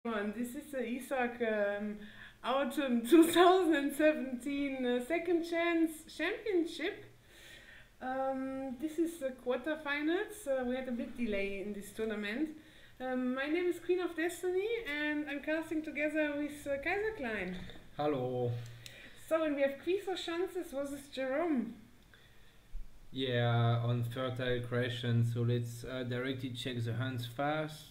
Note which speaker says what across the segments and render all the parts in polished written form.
Speaker 1: This is the ESOC Autumn 2017 Second Chance Championship. This is the quarterfinals. We had a bit delay in this tournament. My name is QueenOfdestiny and I'm casting together with Kaiserklein.
Speaker 2: Hello.
Speaker 1: So, and we have Quishosanchez versus Jerome.
Speaker 2: Yeah, on fertile Crescent, so let's directly check the hands fast.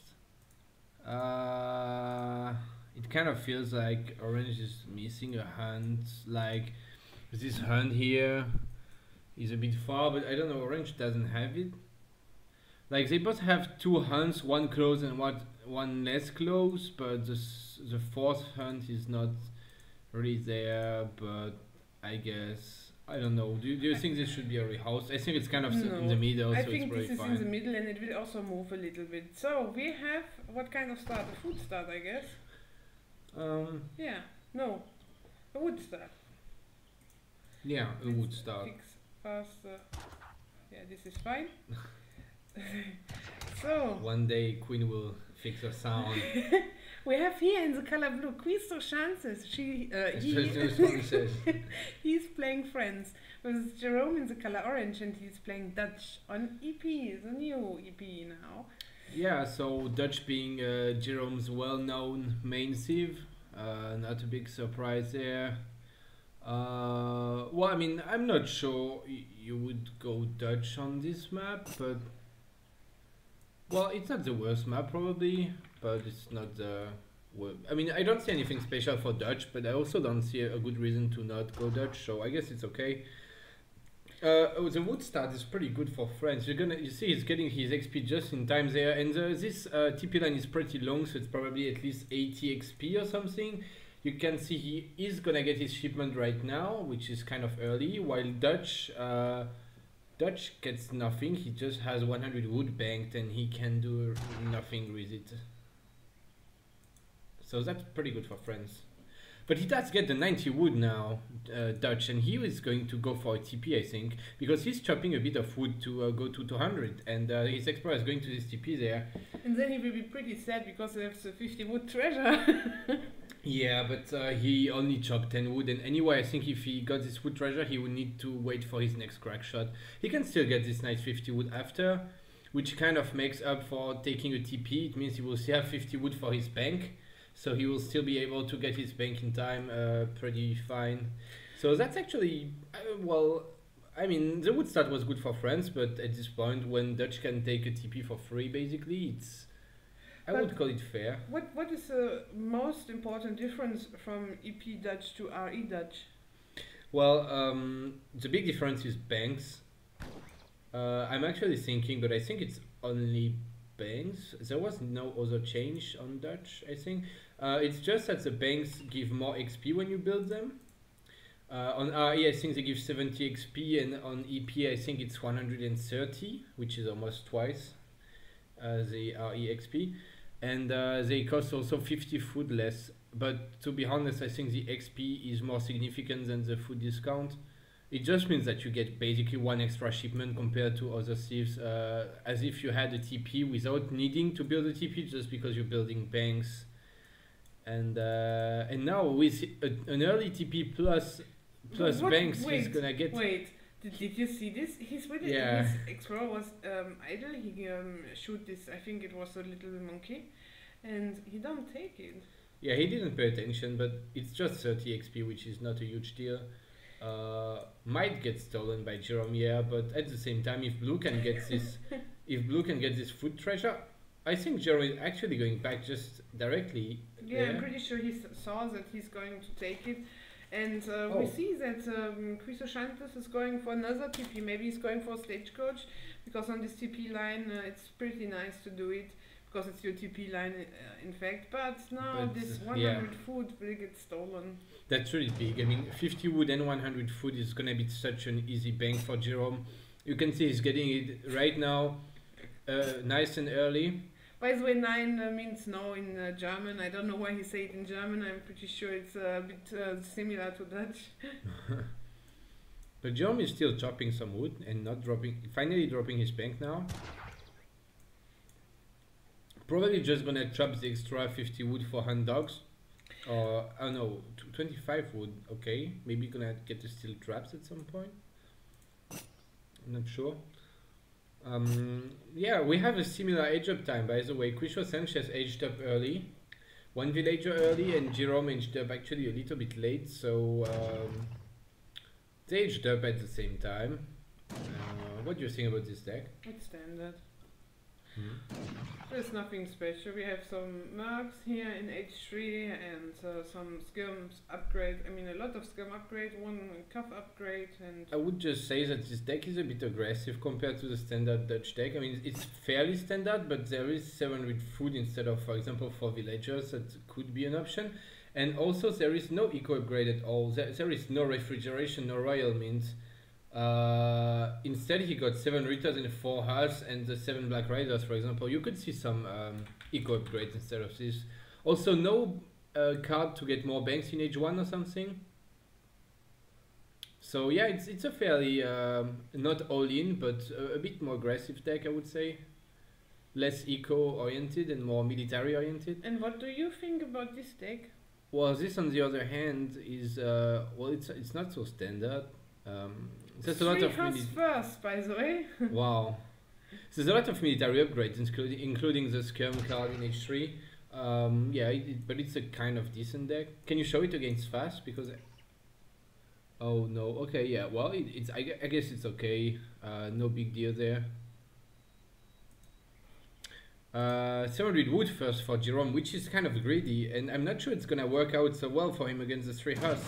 Speaker 2: It kind of feels like orange is missing a hand, like this hand here is a bit far, but I don't know, orange doesn't have it. Like they both have two hands, one close and one less close, but the fourth hand is not really there, but I guess, I don't know, do you think this should be a rehouse? I think it's kind of in the middle,
Speaker 1: I
Speaker 2: so
Speaker 1: think
Speaker 2: it's pretty
Speaker 1: this is
Speaker 2: fine.
Speaker 1: in the middle and it will also move a little bit. So we have, what kind of start? A food start, I guess? Yeah, no, a wood start.
Speaker 2: Yeah, a wood start.
Speaker 1: Fix faster. Yeah, this is fine. So
Speaker 2: one day Queen will fix her sound.
Speaker 1: we have here in the color blue Quishosanchez. He's playing Friends. With Jerome in the color orange and he's playing Dutch on EP, the new EP now.
Speaker 2: Yeah, so Dutch being Jerome's well-known main sieve, not a big surprise there. Well, I mean, I'm not sure you would go Dutch on this map, but well, it's not the worst map probably, but it's not the I mean, I don't see anything special for Dutch, but I also don't see a good reason to not go Dutch, so I guess it's okay. The wood start is pretty good for France. You see he's getting his XP just in time there, and this TP line is pretty long, so it's probably at least 80 XP or something. You can see he is gonna get his shipment right now, which is kind of early, while Dutch gets nothing. He just has 100 wood banked and he can do nothing with it. So that's pretty good for France. But he does get the 90 wood now, Dutch, and he is going to go for a TP, I think, because he's chopping a bit of wood to go to 200, and his explorer is going to this TP there.
Speaker 1: And then he will be pretty sad because he has the 50 wood treasure.
Speaker 2: Yeah, but he only chopped 10 wood, and anyway, I think if he got this wood treasure, he would need to wait for his next crack shot. He can still get this nice 50 wood after, which kind of makes up for taking a TP. It means he will still have 50 wood for his bank. So he will still be able to get his bank in time pretty fine. So that's actually, well, I mean, the wood start was good for France, but at this point, when Dutch can take a TP for free, basically, I would call it fair.
Speaker 1: What is the most important difference from EP Dutch to RE Dutch?
Speaker 2: Well, the big difference is banks. I'm actually thinking, but I think it's only banks. There was no other change on Dutch, I think. It's just that the banks give more XP when you build them. On RE, I think they give 70 XP, and on EP, I think it's 130, which is almost twice the RE XP. And they cost also 50 food less. But to be honest, I think the XP is more significant than the food discount. It just means that you get basically one extra shipment compared to other thieves, as if you had a TP without needing to build a TP, just because you're building banks. And now with an early TP plus banks, he's gonna get.
Speaker 1: Wait, did you see this? His explorer was idle. He shoot this. I think it was a little monkey, and he don't take it.
Speaker 2: Yeah, he didn't pay attention, but it's just 30 XP, which is not a huge deal. Might get stolen by Jerome, yeah, but at the same time, if Blue can get this food treasure, I think Jerome is actually going back just directly.
Speaker 1: Yeah, I'm pretty sure he saw that he's going to take it, and we see that Quishosanchez is going for another TP. Maybe he's going for Stagecoach, because on this TP line it's pretty nice to do it, because it's your TP line in fact, but now this 100 food will get stolen.
Speaker 2: That's really big. I mean, 50 wood and 100 food is gonna be such an easy bank for Jerome. You can see he's getting it right now, nice and early.
Speaker 1: By the way, 9 means no in German. I don't know why he said it in German. I'm pretty sure it's a bit similar to Dutch.
Speaker 2: But Jerome is still chopping some wood and not finally dropping his bank now. Probably just gonna trap the extra 50 wood for hand dogs. Or, oh no, 25 wood, okay. Maybe gonna get to steel traps at some point. I'm not sure. Yeah, we have a similar age up time, by the way. Quishosanchez aged up early. One villager early, and Jerome aged up actually a little bit late, so they aged up at the same time. What do you think about this deck?
Speaker 1: It's standard. There's nothing special. We have some mercs here in H3 and some skills upgrade. I mean, a lot of skill upgrade, one cuff upgrade, and
Speaker 2: I would just say that this deck is a bit aggressive compared to the standard Dutch deck. I mean, it's fairly standard, but there is 7 with food instead of, for example, 4 villagers. That could be an option. And also, there is no eco upgrade at all. There is no refrigeration, no royal means. Instead he got 7 Ritters and 4 Huts and the 7 Black Riders, for example. You could see some eco upgrades instead of this. Also no card to get more banks in H1 or something. So yeah, it's a fairly not all in, but a bit more aggressive deck, I would say. Less eco oriented and more military oriented.
Speaker 1: And what do you think about this deck?
Speaker 2: Well, this on the other hand is well, it's not so standard. There's a lot of
Speaker 1: first, by the way.
Speaker 2: Wow, there's a lot of military upgrades, including the skirm card in H3. Yeah, but it's a kind of decent deck. Can you show it against fast? Because oh no, okay, yeah. Well, I guess it's okay. No big deal there. 700 wood first for Jerome, which is kind of greedy, and I'm not sure it's gonna work out so well for him against the 3 Huts.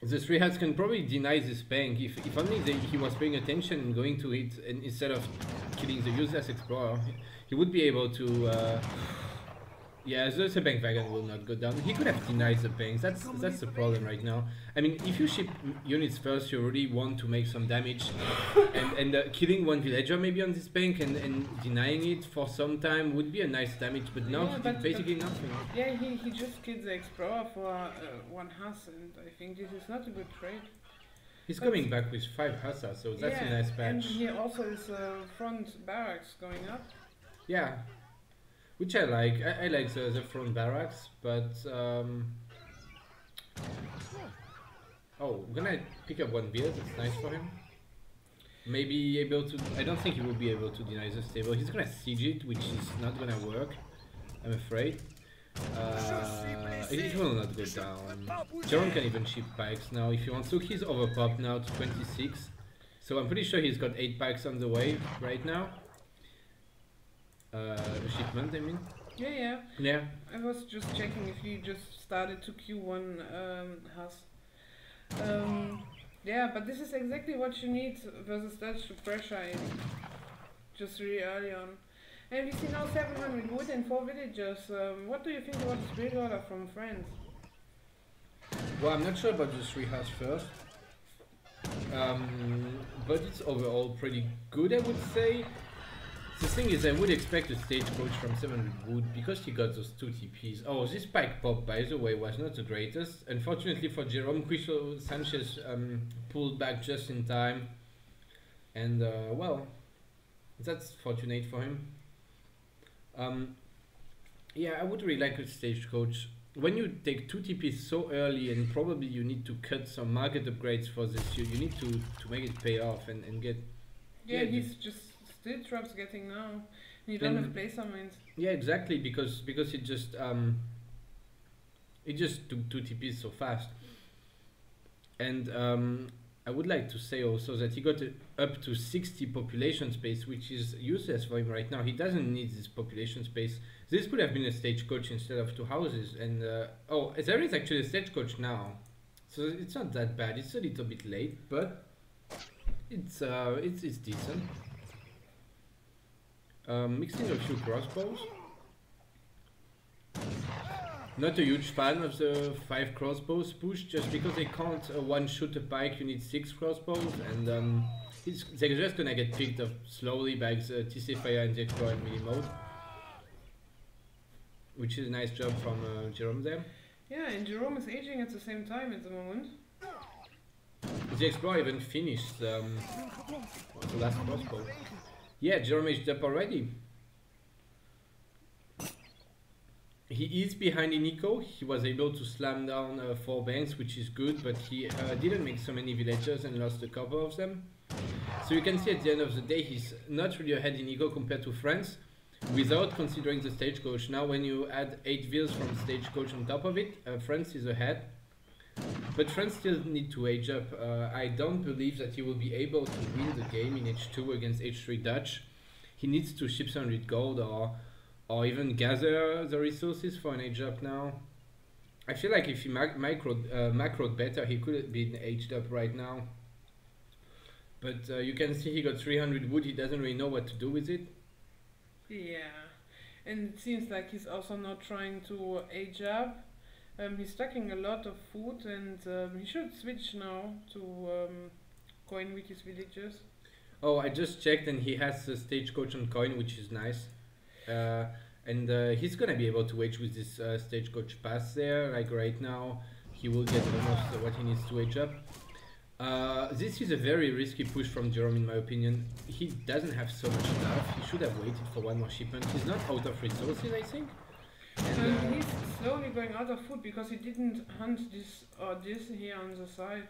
Speaker 2: The 3 Huts can probably deny this bank if only he was paying attention and going to it, and instead of killing the useless explorer, he would be able to. Yeah, the bank wagon will not go down. He could have denied the banks. That's the problem right now. I mean, if you ship units first, you really want to make some damage, and killing 1 villager maybe on this bank and denying it for some time would be a nice damage. But now he did basically nothing.
Speaker 1: Yeah, he just killed the explorer for 1 Huss, and I think this is not a good trade.
Speaker 2: He's coming back with 5 Hussars, so that's a nice patch.
Speaker 1: And he also is front barracks going up.
Speaker 2: Yeah. Which I like. I like the front barracks, but oh, gonna pick up 1 build. That's nice for him. Maybe able to. I don't think he will be able to deny the stable. He's gonna siege it, which is not gonna work, I'm afraid. It will not go down. Jerome can even ship pikes now if he wants to. He's overpopped now to 26, so I'm pretty sure he's got 8 pikes on the way right now. Shipment, I mean. Yeah.
Speaker 1: I was just checking if he just started to Q1 Huss. Yeah, but this is exactly what you need versus Dutch to pressure in just really early on. And we see now 700 wood and 4 villagers. What do you think about this build order from France?
Speaker 2: Well, I'm not sure about the 3 Huss first. But it's overall pretty good, I would say. The thing is, I would expect a stagecoach from 700 wood because he got those 2 TPs. Oh, this pike pop, by the way, was not the greatest. Unfortunately for Jerome, Quishosanchez pulled back just in time. And, well, that's fortunate for him. Yeah, I would really like a stagecoach. When you take 2 TPs so early and probably you need to cut some market upgrades for this, you need to make it pay off and get...
Speaker 1: Yeah, he's just... Still traps getting now. You don't have play summons.
Speaker 2: Yeah, exactly, because it just took 2 TPs so fast. And I would like to say also that he got up to 60 population space, which is useless for him right now. He doesn't need this population space. This could have been a stagecoach instead of 2 houses. And oh, there is actually a stagecoach now, so it's not that bad. It's a little bit late, but it's decent. Mixing a few crossbows. Not a huge fan of the 5 crossbows push, just because they can't one-shoot a pike, you need 6 crossbows, and they're just gonna get picked up slowly by the TC Fire and the Explorer in mini mode. Which is a nice job from Jerome there.
Speaker 1: Yeah, and Jerome is aging at the same time at the moment.
Speaker 2: The Explorer even finished the last crossbow. Yeah, Jerome aged up already. He is behind in eco. He was able to slam down 4 banks, which is good, but he didn't make so many villagers and lost a couple of them. So you can see at the end of the day, he's not really ahead in eco compared to France, without considering the stagecoach. Now when you add 8 vills from stagecoach on top of it, France is ahead. But France still need to age up. I don't believe that he will be able to win the game in H2 against H3 Dutch. He needs to ship some with gold or even gather the resources for an age up now. I feel like if he macroed better, he could have been aged up right now. But you can see he got 300 wood, he doesn't really know what to do with it.
Speaker 1: Yeah, and it seems like he's also not trying to age up. He's stacking a lot of food, and he should switch now to coin with his villagers.
Speaker 2: Oh, I just checked and he has a stagecoach on coin, which is nice. And he's gonna be able to age with this stagecoach pass there. Like right now, he will get almost what he needs to age up. This is a very risky push from Jerome in my opinion. He doesn't have so much stuff. He should have waited for one more shipment. He's not out of resources, I think. And,
Speaker 1: he's slowly going out of food because he didn't hunt this or this here on the side.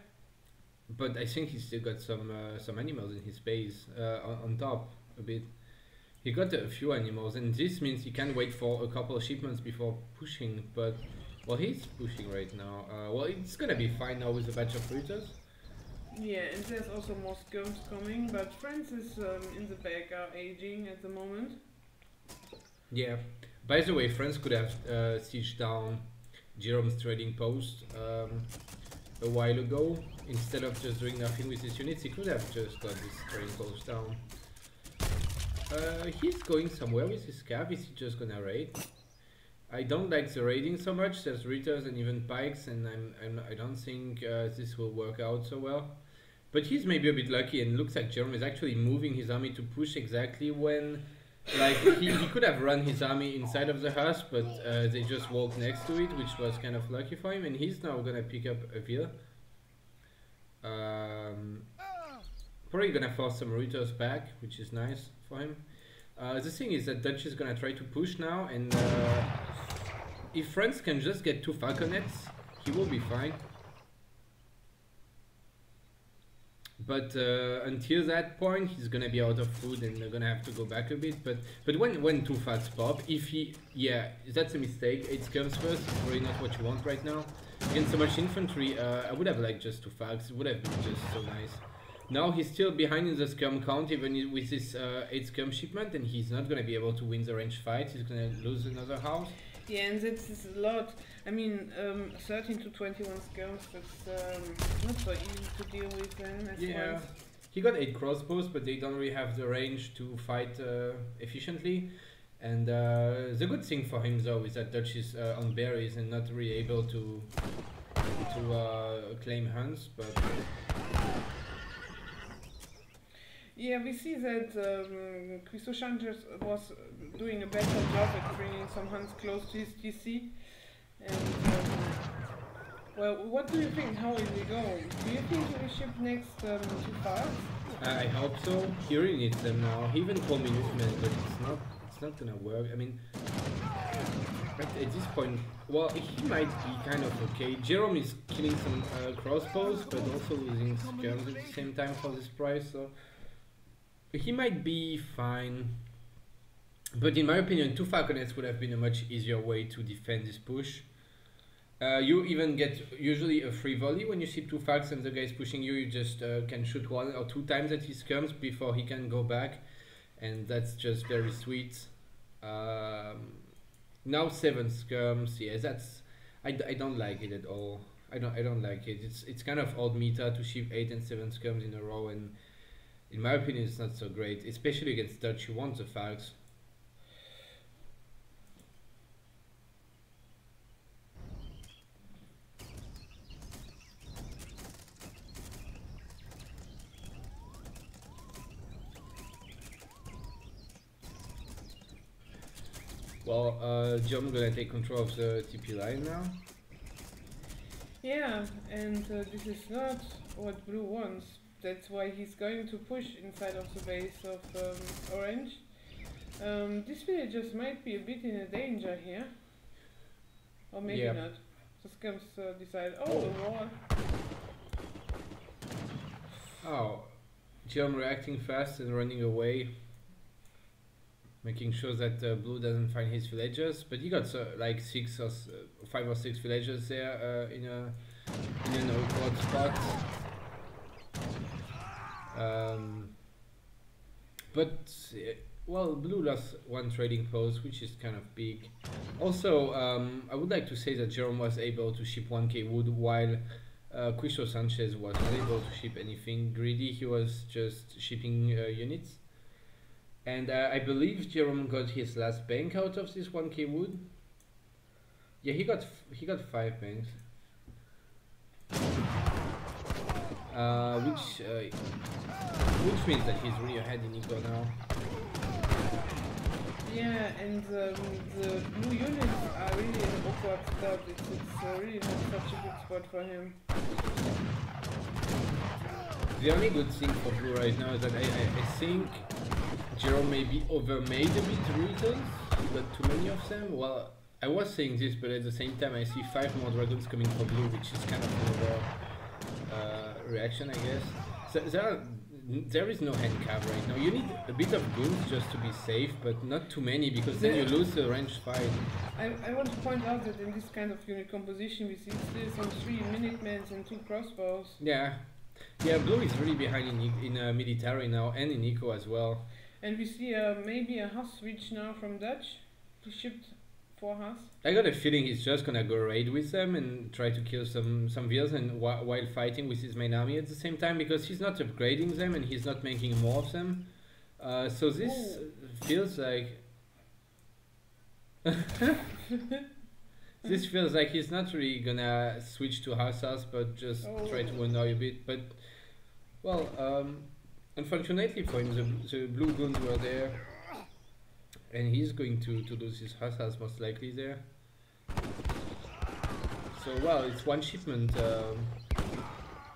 Speaker 2: But I think he's still got some animals in his base on top a bit. He got a few animals, and this means he can wait for a couple of shipments before pushing. But well, he's pushing right now. Well, it's gonna be fine now with a batch of routers.
Speaker 1: Yeah, and there's also more skirms coming, but France is in the back are aging at the moment.
Speaker 2: Yeah. By the way, France could have sieged down Jerome's trading post a while ago. Instead of just doing nothing with his units, he could have just got this trading post down. He's going somewhere with his cap. Is he just gonna raid? I don't like the raiding so much. There's Ritters and even Pikes, and I don't think this will work out so well. But he's maybe a bit lucky, and looks like Jerome is actually moving his army to push exactly when, like, he could have run his army inside of the house, but they just walked next to it, which was kind of lucky for him, and he's now gonna pick up a Ville. Probably gonna force some Ritters back, which is nice for him. The thing is that Dutch is gonna try to push now, and if France can just get 2 falconets, he will be fine. But until that point, he's gonna be out of food and they're gonna have to go back a bit. But when 2 falcons pop, if he, yeah, that's a mistake. 8 skirms first, it's probably not what you want right now. Against so much infantry, I would have liked just 2 falcons. It would have been just so nice. Now he's still behind in the skirm count, even with this 8 skirm shipment, and he's not gonna be able to win the range fight. He's gonna lose another house.
Speaker 1: Yeah, and this is a lot. I mean, 13 to 21 skirms, that's not so easy to deal with then.
Speaker 2: Yeah, he got 8 crossbows, but they don't really have the range to fight efficiently. And the good thing for him though is that Dutch is on berries and not really able to claim hunts, but...
Speaker 1: Yeah, we see that Quishosanchez was doing a better job at bringing some hunts close to his TC. And, well, what do you think? How will we go? Do you think he will ship next to Thar?
Speaker 2: I hope so. He really needs them now. He even called me Newsman, but it's not gonna work. I mean, at this point, well, he might be kind of okay. Jerome is killing some crossbows, but also losing skirms at the same time for this price, so... He might be fine, but in my opinion 2 falconets would have been a much easier way to defend this push. You even get usually a free volley when you ship 2 falcons and the guy is pushing you. You just can shoot 1 or 2 times at his skirms before he can go back, and that's just very sweet. Now 7 skirms, yeah, that's I don't like it at all. I don't like it. It's kind of old meta to ship 8 and 7 skirms in a row, and in my opinion, it's not so great, especially against Dutch. You want the falcons. Well, John's gonna take control of the TP line now.
Speaker 1: Yeah, and this is not what Blue wants. that's why he's going to push inside of the base of orange. These villagers might be a bit in a danger here. Or maybe not. The scums decide, oh, a wall.
Speaker 2: Oh, Jerome reacting fast and running away. Making sure that blue doesn't find his villagers. But he got like 5 or 6 villagers there in an awkward spot. Well, blue lost 1 trading post, which is kind of big. Also, I would like to say that Jerome was able to ship 1k wood while Quishosanchez was not able to ship anything greedy. He was just shipping units. And I believe Jerome got his last bank out of this 1k wood. Yeah, he got 5 banks. Which means that he's really ahead in eco now.
Speaker 1: Yeah, and the blue units are really in an awkward spot. It's really not such a good spot for him.
Speaker 2: The only good thing for blue right now is that I think Jerome maybe overmade a bit reasons, but too many of them. Well, I was saying this, but at the same time I see 5 more dragons coming for blue, which is kind of an reaction, I guess. So there is no handicap right now. You need a bit of goons just to be safe, but not too many, because then you lose the ranged fight.
Speaker 1: I want to point out that in this kind of unit composition we see still some 3 minutemen and 2 crossbows. Yeah,
Speaker 2: blue is really behind in military now and in eco as well.
Speaker 1: And we see maybe a Huss switch now from Dutch. He shipped 4 Huss.
Speaker 2: I got a feeling he's just gonna go raid with them and try to kill some Veers and while fighting with his main army at the same time, because he's not upgrading them and he's not making more of them. So this feels like this feels like he's not really gonna switch to Hussars, but just try to annoy a bit. But well, unfortunately for him, the blue goons were there. And he's going to lose his Hussars most likely there. So well, it's 1 shipment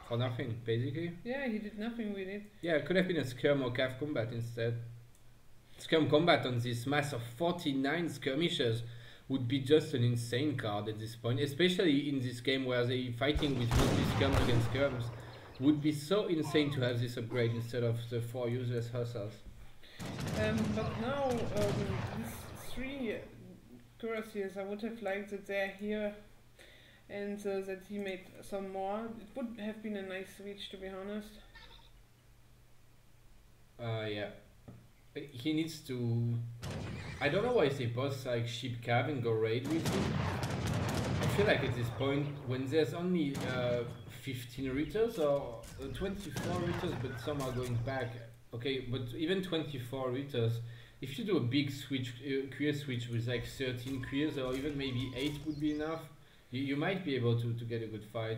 Speaker 2: for nothing, basically.
Speaker 1: Yeah, he did nothing with it.
Speaker 2: Yeah, it could have been a skirm or cav combat instead. Skirm combat on this mass of 49 skirmishers would be just an insane card at this point, especially in this game where they fighting with mostly skirms against skirms. Would be so insane to have this upgrade instead of the 4 useless Hussars.
Speaker 1: But now, these 3 cuirassiers, I would have liked that they're here and that he made some more. It would have been a nice switch, to be honest.
Speaker 2: Yeah. He needs to... I don't know why they both like ship cav and go raid with him. I feel like at this point, when there's only 15 ritters or 24 ritters, but some are going back. Okay, but even 24 ritters, if you do a big switch, queer switch with like 13 queers or even maybe 8 would be enough, you might be able to get a good fight.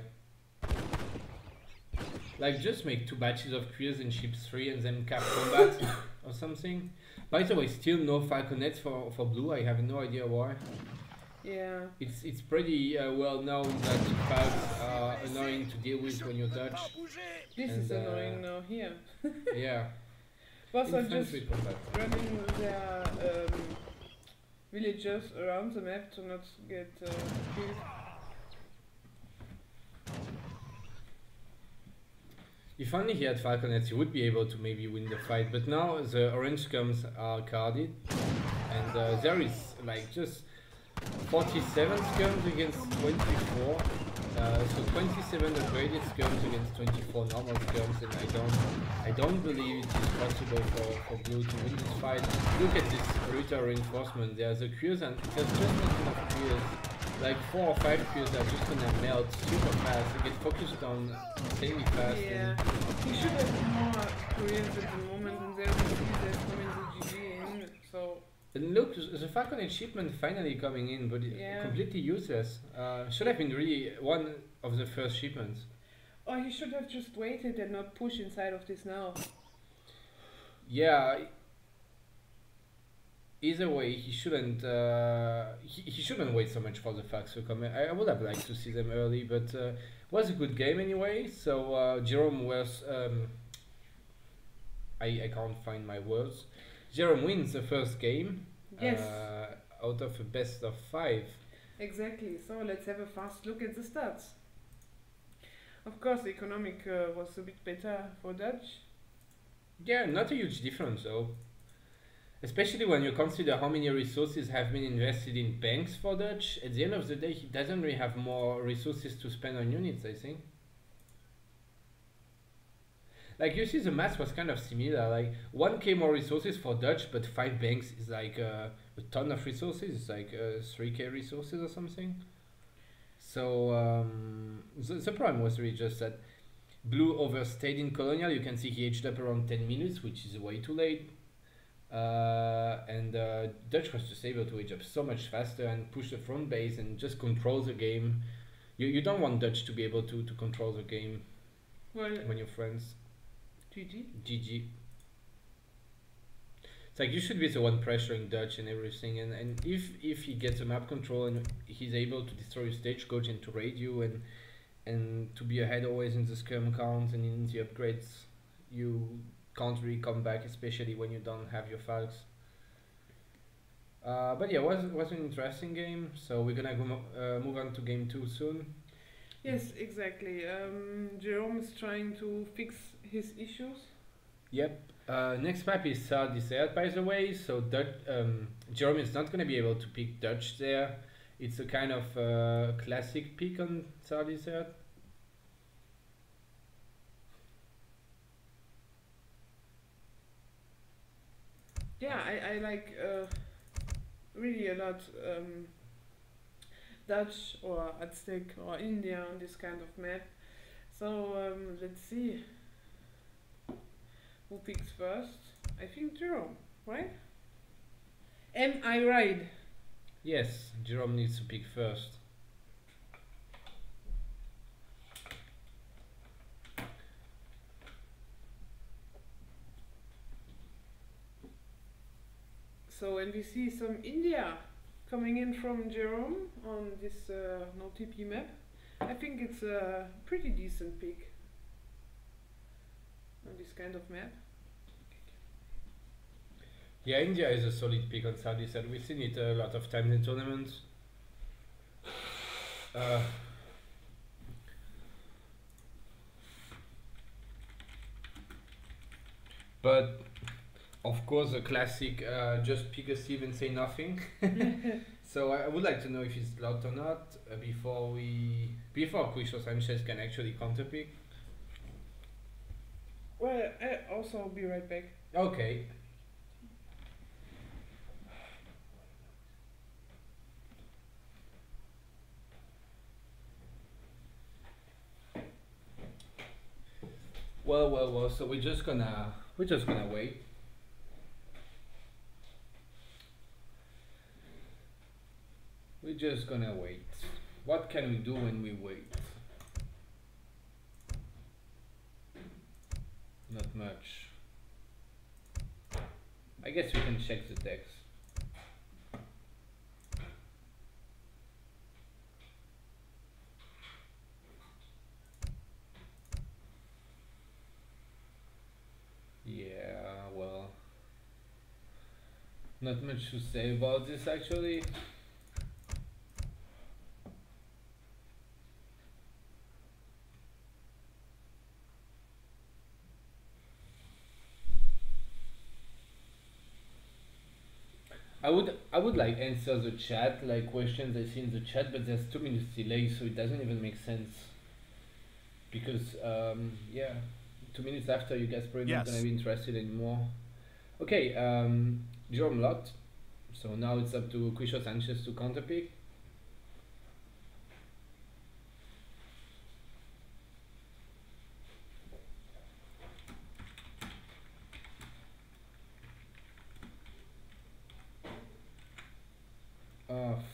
Speaker 2: Like just make 2 batches of queers and ship 3 and then cap combat or something. By the way, still no falconets for blue, I have no idea why.
Speaker 1: Yeah.
Speaker 2: It's pretty well known that falcons are annoying to deal with when you're Dutch.
Speaker 1: This is annoying now here.
Speaker 2: Yeah.
Speaker 1: Was are just running their villagers around the map to not get killed.
Speaker 2: If only he had falconets, he would be able to maybe win the fight. But now the orange scums are carded, and there is like just 47 skirms against 24. So 27 upgraded skirms against 24 normal skirms, and I don't believe it is possible for blue to win this fight. Look at this brutal reinforcement. There's a queues and there's just not enough queues. Like 4 or 5 queues are just gonna melt super fast. They get focused on insanely fast.
Speaker 1: Yeah, he should have more queues at the moment, and there's coming to GG in. So.
Speaker 2: And look, the falconet shipment finally coming in, but completely useless. Should have been really one of the first shipments.
Speaker 1: Or he should have just waited and not push inside of this now.
Speaker 2: Yeah. either way, he shouldn't. He shouldn't wait so much for the facts to come. I would have liked to see them early, but was a good game anyway. So Jerome was. I can't find my words. Jerome wins the first game.
Speaker 1: Yes.
Speaker 2: Out of a best of 5.
Speaker 1: Exactly. So let's have a fast look at the stats. Of course, the economic was a bit better for Dutch.
Speaker 2: Yeah, not a huge difference though. Especially when you consider how many resources have been invested in banks for Dutch. At the end of the day, he doesn't really have more resources to spend on units, I think. Like, you see, the math was kind of similar. Like, 1k more resources for Dutch, but 5 banks is like a ton of resources. It's like 3k resources or something. So, the problem was really just that Blue overstayed in Colonial. You can see he aged up around 10 minutes, which is way too late. And Dutch was just able to age up so much faster and push the front base and just control the game. You don't want Dutch to be able to control the game when you're friends. GG. It's like you should be the one pressuring Dutch and everything, and if he gets a map control and he's able to destroy your stagecoach and to raid you and to be ahead always in the scrum count and in the upgrades, you can't really come back, especially when you don't have your falcons. But yeah, was an interesting game. So we're gonna move on to game 2 soon.
Speaker 1: Yes, exactly. Jerome is trying to fix his issues.
Speaker 2: Yep. Next map is Thar Desert, by the way. So Jerome is not gonna be able to pick Dutch there. It's a kind of classic pick on Thar Desert.
Speaker 1: Yeah, I like really a lot Dutch or Aztec or India on this kind of map. So let's see who picks first. I think Jerome, right? Am I right?
Speaker 2: Yes, Jerome needs to pick first.
Speaker 1: So, and we see some India coming in from Jerome on this no TP map. I think it's a pretty decent pick on this kind of map.
Speaker 2: Yeah, India is a solid pick on Thar Desert. We've seen it a lot of times in tournaments. But of course, a classic, just pick a sieve and say nothing. So I would like to know if he's blocked or not before Quishosanchez can actually counterpick.
Speaker 1: Well, I'll also be right back.
Speaker 2: Okay. Well. So we're just gonna wait. We're just gonna wait. What can we do when we wait? Not much. I guess we can check the decks. Yeah, well, not much to say about this actually. I would like answer the chat, like questions I see in the chat, but there's 2 minutes delay, so it doesn't even make sense. Because yeah, 2 minutes after you guys probably not gonna be interested anymore. Okay, Jerome locked. So now it's up to Quishosanchez to counterpick.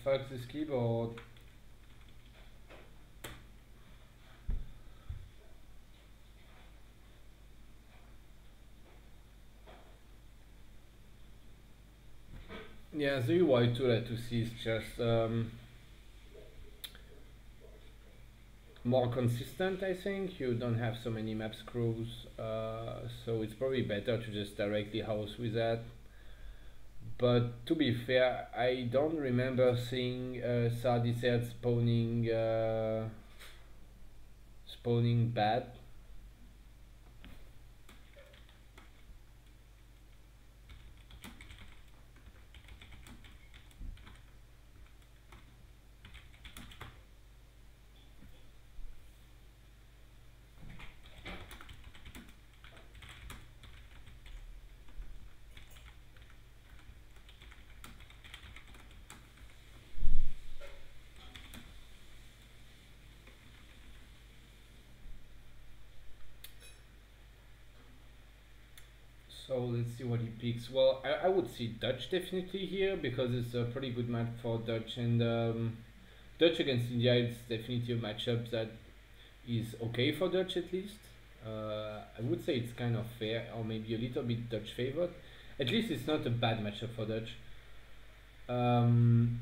Speaker 2: Fuck this keyboard. Yeah, the UI tool to see is just more consistent, I think. You don't have so many map screws, so it's probably better to just directly house with that. But to be fair, I don't remember seeing Thar Desert spawning bad. So let's see what he picks. Well, I would see Dutch definitely here because it's a pretty good map for Dutch, and Dutch against India is definitely a matchup that is okay for Dutch at least. I would say it's kind of fair, or maybe a little bit Dutch favored. At least it's not a bad matchup for Dutch. On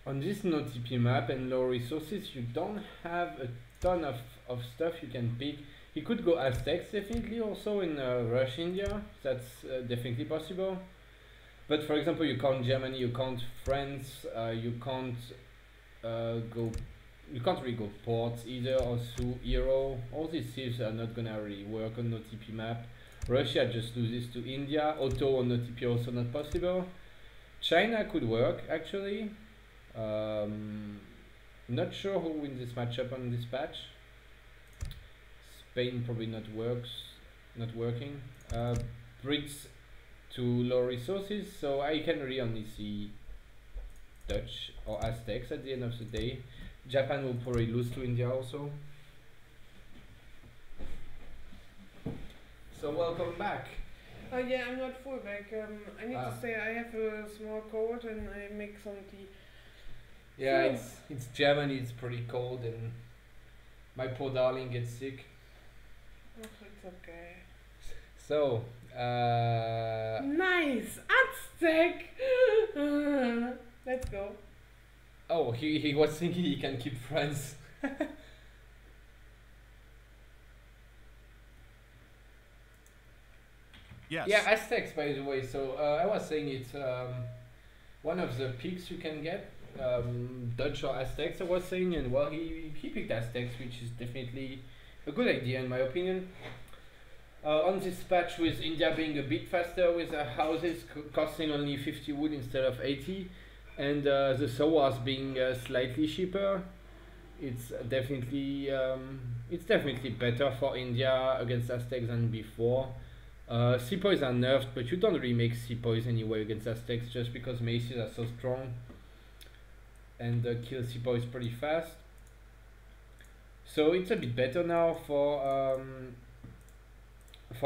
Speaker 2: this no TP map and low resources, you don't have a ton of stuff you can pick. He could go Aztecs definitely also in Russia, India. That's definitely possible. But for example, you can't Germany, you can't France, you can't really go ports either, or through Euro. All these thieves are not gonna really work on no TP map. Russia just loses to India. Auto on no TP also not possible. China could work actually. Not sure who wins this matchup on this patch. Spain probably not working. Brits to low resources, so I can really only see Dutch or Aztecs at the end of the day. Japan will probably lose to India also. So welcome back.
Speaker 1: Yeah, I'm not full back. I need to say I have a small cold and I make some tea.
Speaker 2: Yeah, it's Germany, it's pretty cold and my poor darling gets sick.
Speaker 1: Oh, it's okay.
Speaker 2: So,
Speaker 1: nice! Aztec! Let's go.
Speaker 2: Oh, he was thinking he can keep friends.
Speaker 3: Yes.
Speaker 2: Yeah, Aztecs, by the way. So I was saying it's one of the picks you can get, Dutch or Aztecs. I was saying, and well, he picked Aztecs, which is definitely a good idea in my opinion. On this patch, with India being a bit faster with houses costing only 50 wood instead of 80, and the sowars being slightly cheaper, it's definitely better for India against Aztecs than before. Sepoys are nerfed, but you don't really make Sepoys anyway against Aztecs just because maces are so strong and kill Sepoys pretty fast. So it's a bit better now for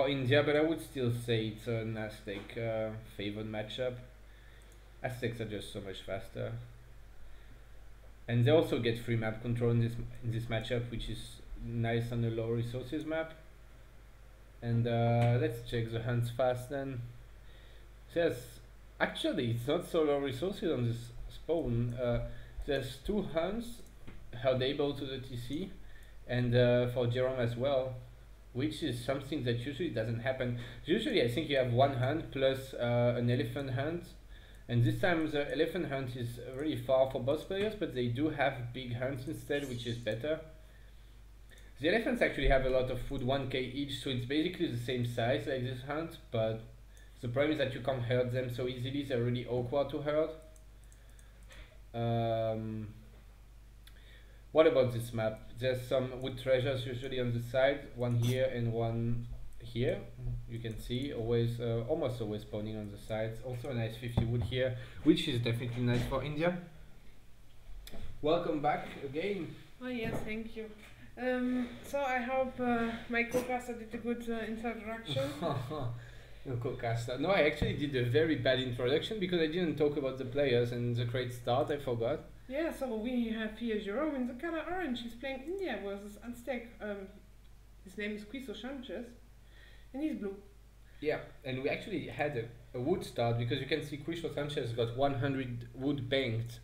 Speaker 2: India, but I would still say it's an Aztec favored matchup. Aztecs are just so much faster, and they also get free map control in this matchup, which is nice on the low resources map. And let's check the hunts fast then. There's actually, it's not so low resources on this spawn. There's 2 hunts held able to the TC, and for Jerome as well, which is something that usually doesn't happen. Usually I think you have 1 hunt plus an elephant hunt, and this time the elephant hunt is really far for both players, but they do have big hunts instead, which is better. The elephants actually have a lot of food, 1k each, so it's basically the same size like this hunt, but the problem is that you can't herd them so easily. They're really awkward to herd. What about this map? There's some wood treasures usually on the side, 1 here and 1 here. You can see always, almost always spawning on the sides. Also a nice 50 wood here, which is definitely nice for India. Welcome back again.
Speaker 1: Oh yes, thank you. So I hope my co-caster did a good introduction.
Speaker 2: No co-caster. No, I actually did a very bad introduction because I didn't talk about the players and the great start. I forgot.
Speaker 1: Yeah, so we have here Jerome in the color orange. He's playing India versus Aztec. His name is Quishosanchez, and he's blue.
Speaker 2: Yeah, and we actually had a wood start because you can see Quishosanchez got 100 wood banked.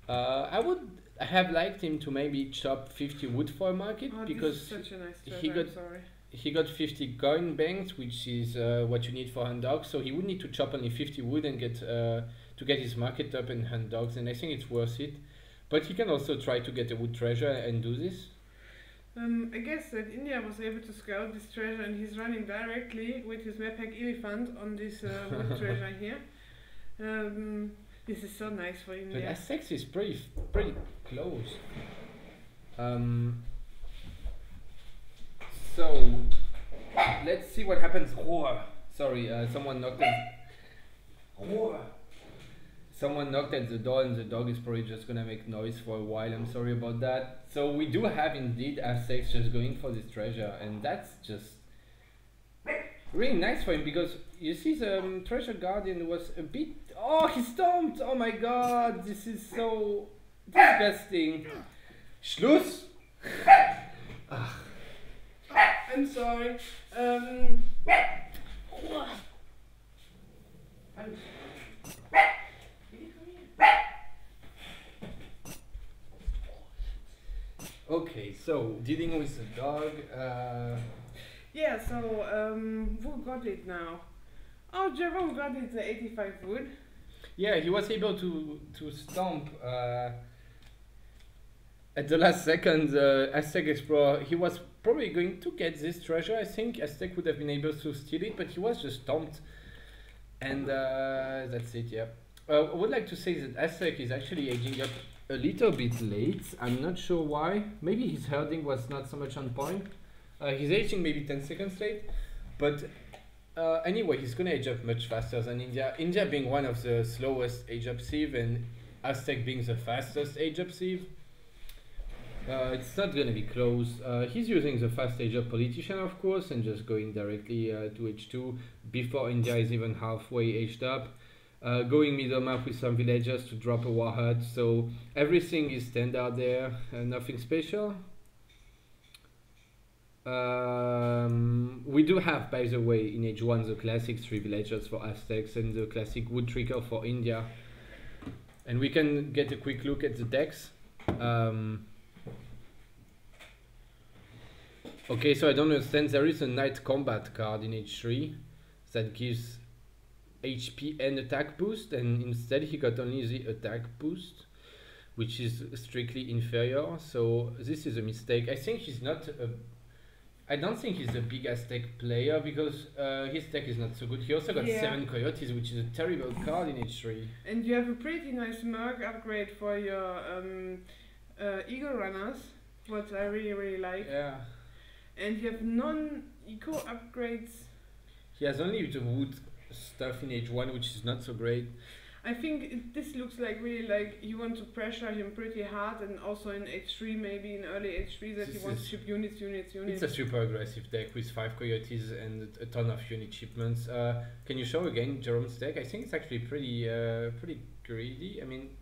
Speaker 2: I would have liked him to maybe chop 50 wood for a market because
Speaker 1: this is such a nice
Speaker 2: he got
Speaker 1: I'm sorry.
Speaker 2: he got 50 coin banked, which is what you need for hand dogs. So he would need to chop only 50 wood and get to get his market up in hand dogs, and I think it's worth it. But he can also try to get a wood treasure and do this.
Speaker 1: I guess that India was able to scout this treasure, and he's running directly with his Mepak elephant on this wood treasure here. This is so nice for India.
Speaker 2: But Aztecs is pretty close. So let's see what happens. Sorry, someone knocked at the door, and the dog is probably just gonna make noise for a while. I'm sorry about that. So we do have indeed Aztecs just going for this treasure, and that's just really nice for him because you see the treasure guardian was a bit. Oh, he stomped! Oh my god, this is so disgusting. Schluss!
Speaker 1: I'm sorry.
Speaker 2: Okay, so dealing with the dog.
Speaker 1: Yeah, so who got it now? Oh, Jerome got it, the 85 wood.
Speaker 2: Yeah, he was able to stomp at the last second. Aztec Explorer, he was probably going to get this treasure. I think Aztec would have been able to steal it, but he was just stomped, and that's it. Yeah, I would like to say that Aztec is actually aging up a little bit late. I'm not sure why. Maybe his herding was not so much on point. He's aging maybe 10 seconds late, but anyway, he's gonna age up much faster than India. India being one of the slowest age up sieve, and Aztec being the fastest age up sieve. It's not gonna be close. He's using the fast age up politician, of course, and just going directly to H2 before India is even halfway aged up. Going middle map with some villagers to drop a war hut, so everything is standard there, nothing special. We do have, by the way, in H1 the classic 3 villagers for Aztecs and the classic wood tricker for India. And we can get a quick look at the decks. Okay, so I don't understand. There is a Night Combat card in H3 that gives HP and attack boost, and instead he got only the attack boost, which is strictly inferior. So this is a mistake. I think he's not a... I don't think he's a big Aztec player because his deck is not so good. He also got 7 Coyotes, which is a terrible card in H3.
Speaker 1: And you have a pretty nice Merc upgrade for your Eagle Runners, what I really like.
Speaker 2: Yeah.
Speaker 1: And you have non-eco upgrades.
Speaker 2: He has only the wood stuff in H1, which is not so great.
Speaker 1: I think this looks like really like you want to pressure him pretty hard, and also in H3, maybe in early H3, that he wants to ship units.
Speaker 2: It's a super aggressive deck with 5 Coyotes and a ton of unit shipments. Can you show again Jerome's deck? I think it's actually pretty greedy. I mean,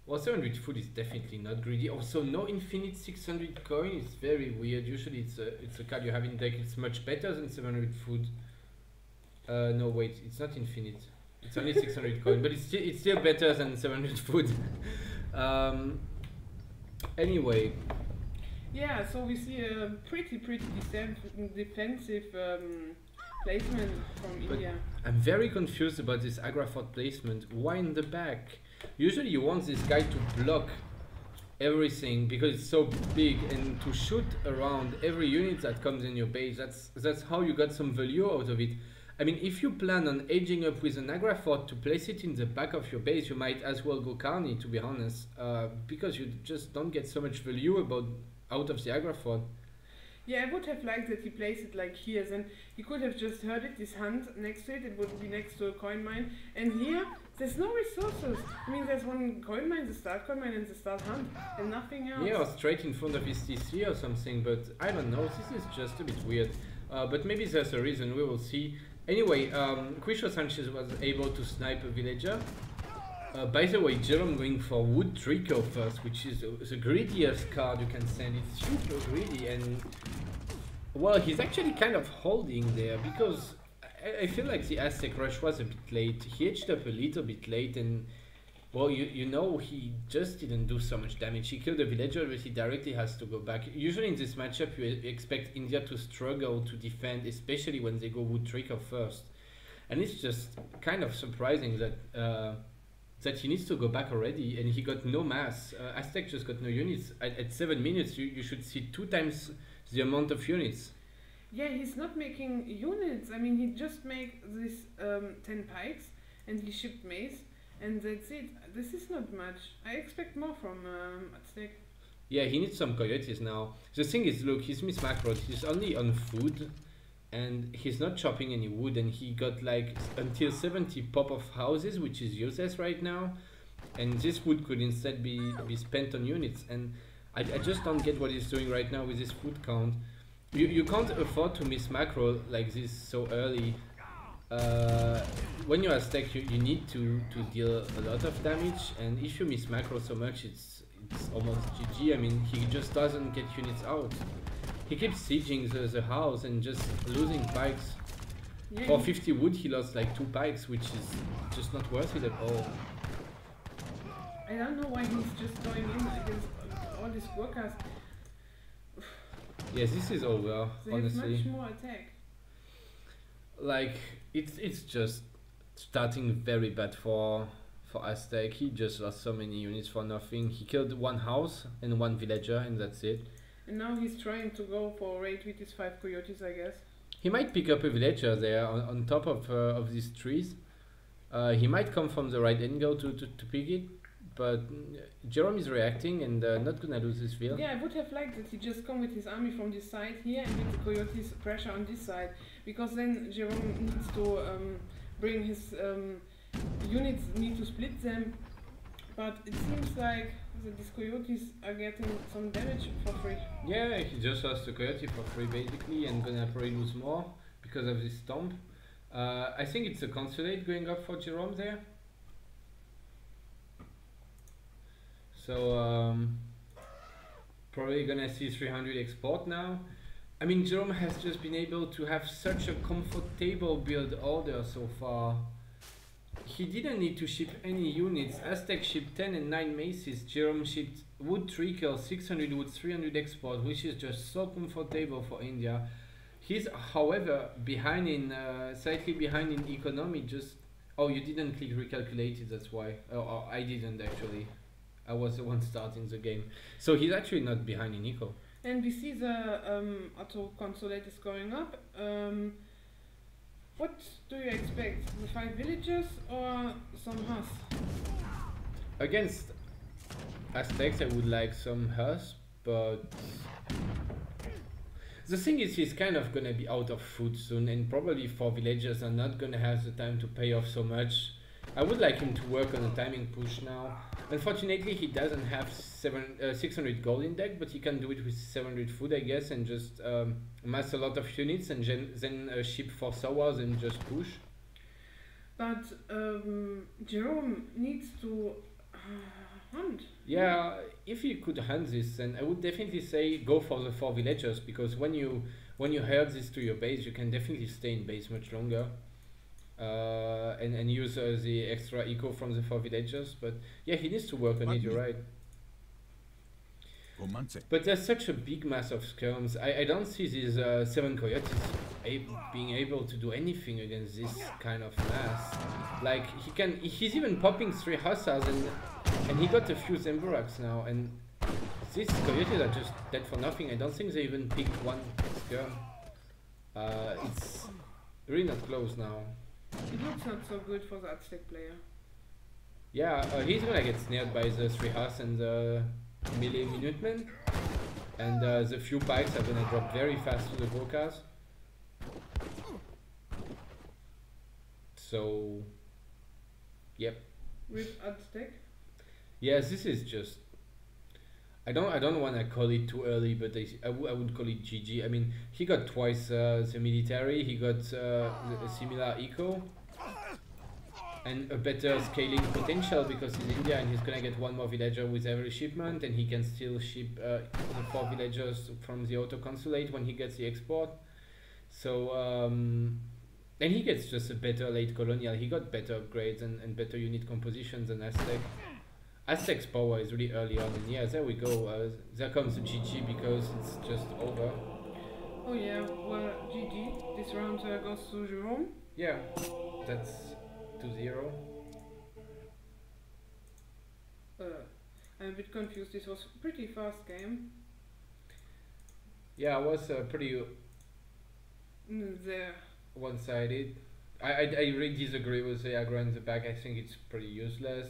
Speaker 2: well, 700 food is definitely not greedy. Also, no infinite 600 coin is very weird. Usually it's a card you have in deck. It's much better than 700 food. No, wait, it's not infinite. It's only 600 coin, but it's still better than 700 food. Anyway.
Speaker 1: Yeah, so we see a pretty defensive placement from India.
Speaker 2: I'm very confused about this Agrafort placement. Why in the back? Usually you want this guy to block everything because it's so big, and to shoot around every unit that comes in your base. That's how you got some value out of it. I mean, if you plan on aging up with an Agrafort to place it in the back of your base, you might as well go Carney, to be honest, because you just don't get so much value out of the Agrafort.
Speaker 1: Yeah, I would have liked that he placed it like here, then he could have just herded this hunt next to it. It would be next to a coin mine, and here there's no resources. I mean, there's one coin mine, the start coin mine, and the start hunt, and nothing else.
Speaker 2: Yeah, or straight in front of his TC or something, but I don't know, this is just a bit weird. But maybe there's a reason, we will see. Anyway, Quishosanchez was able to snipe a villager. By the way, Jerome going for Wood Trico first, which is the greediest card you can send. It's super greedy, and Well, he's actually kind of holding there because I feel like the Aztec rush was a bit late. He edged up a little bit late, and well, you know, he just didn't do so much damage. He killed a villager, but he directly has to go back. Usually in this matchup, you expect India to struggle to defend, especially when they go wood tricker first. And it's just kind of surprising that that he needs to go back already, and he got no mass. Aztec just got no units. At 7 minutes, you should see 2 times the amount of units.
Speaker 1: Yeah, he's not making units. I mean, he just make this 10 pikes and he shipped mace, and that's it. This is not much. I expect more from Aztec.
Speaker 2: Yeah, he needs some coyotes now. The thing is, look, he's Miss Macro. He's only on food, and he's not chopping any wood, and he got like until 70 pop of houses, which is useless right now. And this wood could instead be spent on units, and I just don't get what he's doing right now with his food count. You can't afford to miss macro like this so early. When you're Aztec, you need to deal a lot of damage, and if you miss macro so much, it's almost GG. I mean, he just doesn't get units out. He keeps sieging the house and just losing pikes. Yeah, for 50 wood, he lost like 2 pikes, which is just not worth it at all.
Speaker 1: I don't know why he's just going in against all these workers.
Speaker 2: Yes, this is over,
Speaker 1: they
Speaker 2: honestly.
Speaker 1: have much more attack.
Speaker 2: Like, it's just starting very bad for Aztec. He just lost so many units for nothing. He killed 1 house and 1 villager, and that's it.
Speaker 1: And now he's trying to go for raid with his 5 coyotes, I guess.
Speaker 2: He might pick up a villager there on top of these trees. He might come from the right angle to pick it. But Jerome is reacting and not gonna lose his field.
Speaker 1: Yeah, I would have liked that he just come with his army from this side here and with the coyotes pressure on this side, because then Jerome needs to bring his units, need to split them. But it seems like these coyotes are getting some damage for free.
Speaker 2: Yeah, he just lost the coyote for free basically, and gonna probably lose more because of this stomp. I think it's a consulate going up for Jerome there. So probably gonna see 300 export now. I mean, Jerome has just been able to have such a comfortable build order so far. He didn't need to ship any units. Aztec shipped 10 and 9 maces. Jerome shipped wood trickle, 600 wood, 300 export, which is just so comfortable for India. He's, however, behind in slightly behind in economy. Just you didn't click recalculated. That's why. Oh, I didn't actually. I was the one starting the game. So he's actually not behind in eco.
Speaker 1: And we see the auto consulate is going up. What do you expect? The 5 villagers or some Hus?
Speaker 2: Against Aztecs, I would like some Hus, but the thing is, he's kind of gonna be out of food soon, and probably 4 villagers are not gonna have the time to pay off so much. I would like him to work on a timing push now. Unfortunately, he doesn't have 600 gold in deck, but he can do it with 700 food, I guess, and just mass a lot of units and then ship 4 sowers and just push.
Speaker 1: But Jerome needs to hunt.
Speaker 2: Yeah, if he could hunt this, then I would definitely say go for the 4 villagers, because when you herd this to your base, you can definitely stay in base much longer. And use the extra eco from the 4 villagers, but yeah, he needs to work on it, you're right. But there's such a big mass of skirms. I don't see these 7 coyotes being able to do anything against this kind of mass. Like, he's even popping 3 hussars, and he got a few Zemburaks now, and these coyotes are just dead for nothing. I don't think they even picked 1 skirm. It's really not close now.
Speaker 1: It looks not so good for the Aztec player.
Speaker 2: Yeah, he's gonna get snared by the 3 Hus and the melee Minutemen. And the few pikes are gonna drop very fast to the Gurkhas. So, yep.
Speaker 1: With Aztec?
Speaker 2: Yes, this is just... I don't want to call it too early, but I would call it GG. I mean, he got twice the military, he got a similar eco. and a better scaling potential because he's India and he's gonna get one more villager with every shipment, and he can still ship the 4 villagers from the auto consulate when he gets the export. So and he gets just a better late colonial. He got better upgrades and better unit compositions than Aztec. Aztec's power is really early on, and yeah, there we go. There comes the GG because it's just over.
Speaker 1: Oh yeah, well, GG. This round goes to Jerome.
Speaker 2: Yeah, that's 2-0.
Speaker 1: I'm a bit confused. This was a pretty fast game.
Speaker 2: Yeah, I was pretty
Speaker 1: There.
Speaker 2: one-sided. I really disagree with the aggro in the back. I think it's pretty useless,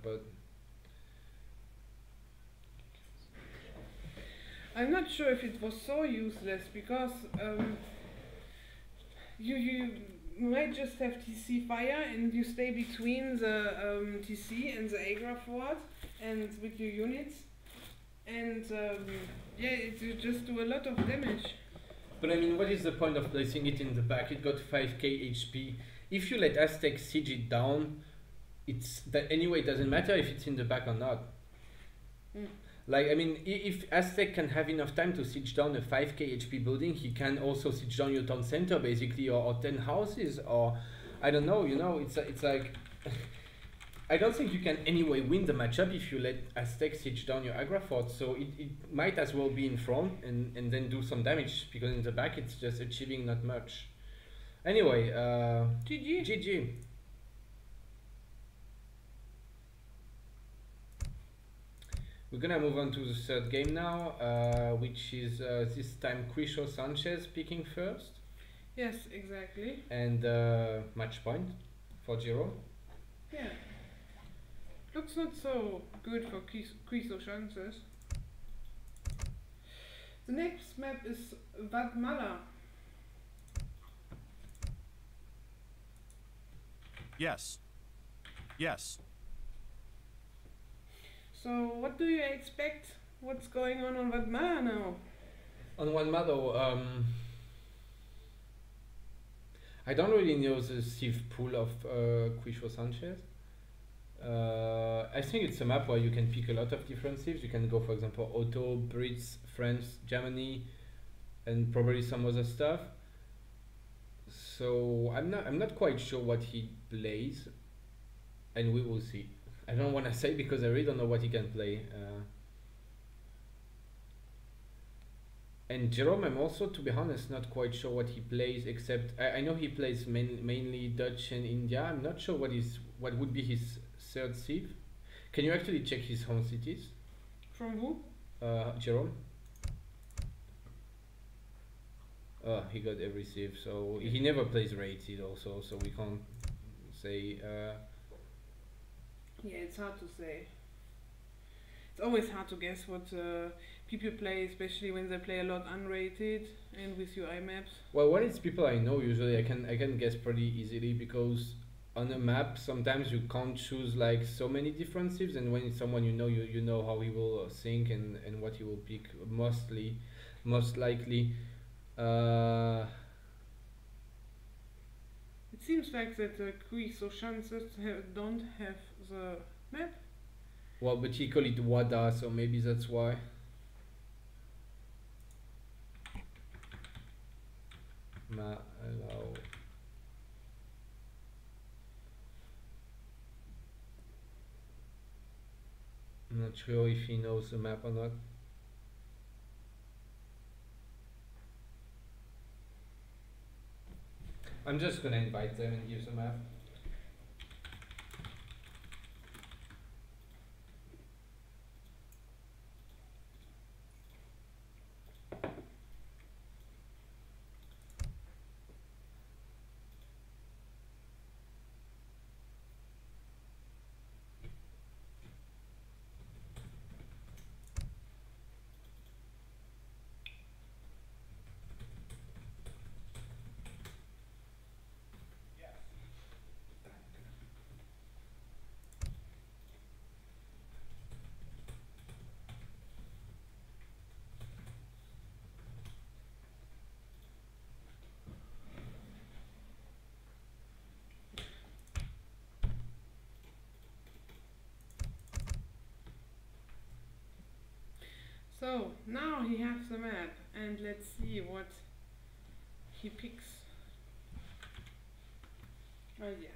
Speaker 2: but
Speaker 1: I'm not sure if it was so useless because you might just have TC fire and you stay between the TC and the aggro fort and with your units, and yeah, you just do a lot of damage.
Speaker 2: But I mean, what is the point of placing it in the back? It got 5k HP. If you let Aztec siege it down, it's that anyway. It doesn't matter if it's in the back or not. Like, I mean, if Aztec can have enough time to siege down a 5k HP building, he can also siege down your town center, basically, or 10 houses, or I don't know, you know, it's like, I don't think you can anyway win the matchup if you let Aztec siege down your aggro fort, so it might as well be in front and then do some damage, because in the back it's just achieving not much. Anyway,
Speaker 1: GG.
Speaker 2: GG. We're gonna move on to the third game now, which is this time Quishosanchez picking first.
Speaker 1: Yes, exactly.
Speaker 2: And match point for Jerome.
Speaker 1: Yeah. Looks not so good for Quishosanchez. The next map is Wadmalaw.
Speaker 3: Yes. Yes.
Speaker 1: So what do you expect? What's going on Wadmalaw now?
Speaker 2: On Wadmalaw, I don't really know the Civ pool of Quishosanchez. I think it's a map where you can pick a lot of different civs. You can go, for example, Otto, Brits, France, Germany, and probably some other stuff. So I'm not quite sure what he plays, and we will see. I don't want to say because I really don't know what he can play. And Jerome, I'm also, to be honest, not quite sure what he plays, except I know he plays mainly Dutch and India. I'm not sure what would be his third civ. Can you actually check his home cities?
Speaker 1: From who?
Speaker 2: Jerome. He got every civ, so he never plays rated also, so we can't say.
Speaker 1: Yeah, it's hard to say. It's always hard to guess what people play, especially when they play a lot unrated and with UI maps.
Speaker 2: Well, when it's people I know, usually I can guess pretty easily, because on a map sometimes you can't choose like so many different civs, and when it's someone you know how he will think and what he will pick most likely.
Speaker 1: It seems like that Quishosanchez don't have the map.
Speaker 2: Well, but he called it Wada, so maybe that's why. Allow. I'm not sure if he knows the map or not. I'm just gonna invite them and give the map.
Speaker 1: So now he has the map, and let's see what he picks. Oh yeah.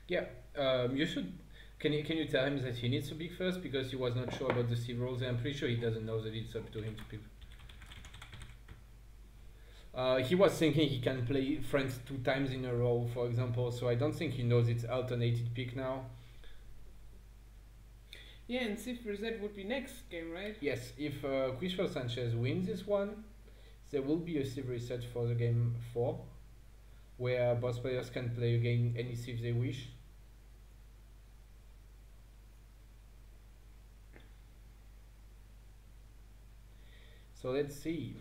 Speaker 2: Yeah, you should. Can you tell him that he needs to pick first because he was not sure about the Steve roles, and I'm pretty sure he doesn't know that it's up to him to pick. He was thinking he can play friends 2 times in a row, for example, so I don't think he knows it's alternated pick now.
Speaker 1: Yeah, and Civ reset would be next game, right?
Speaker 2: Yes, if Quishosanchez wins this one, there will be a Civ reset for the game 4, where both players can play again any Civ they wish. So let's see.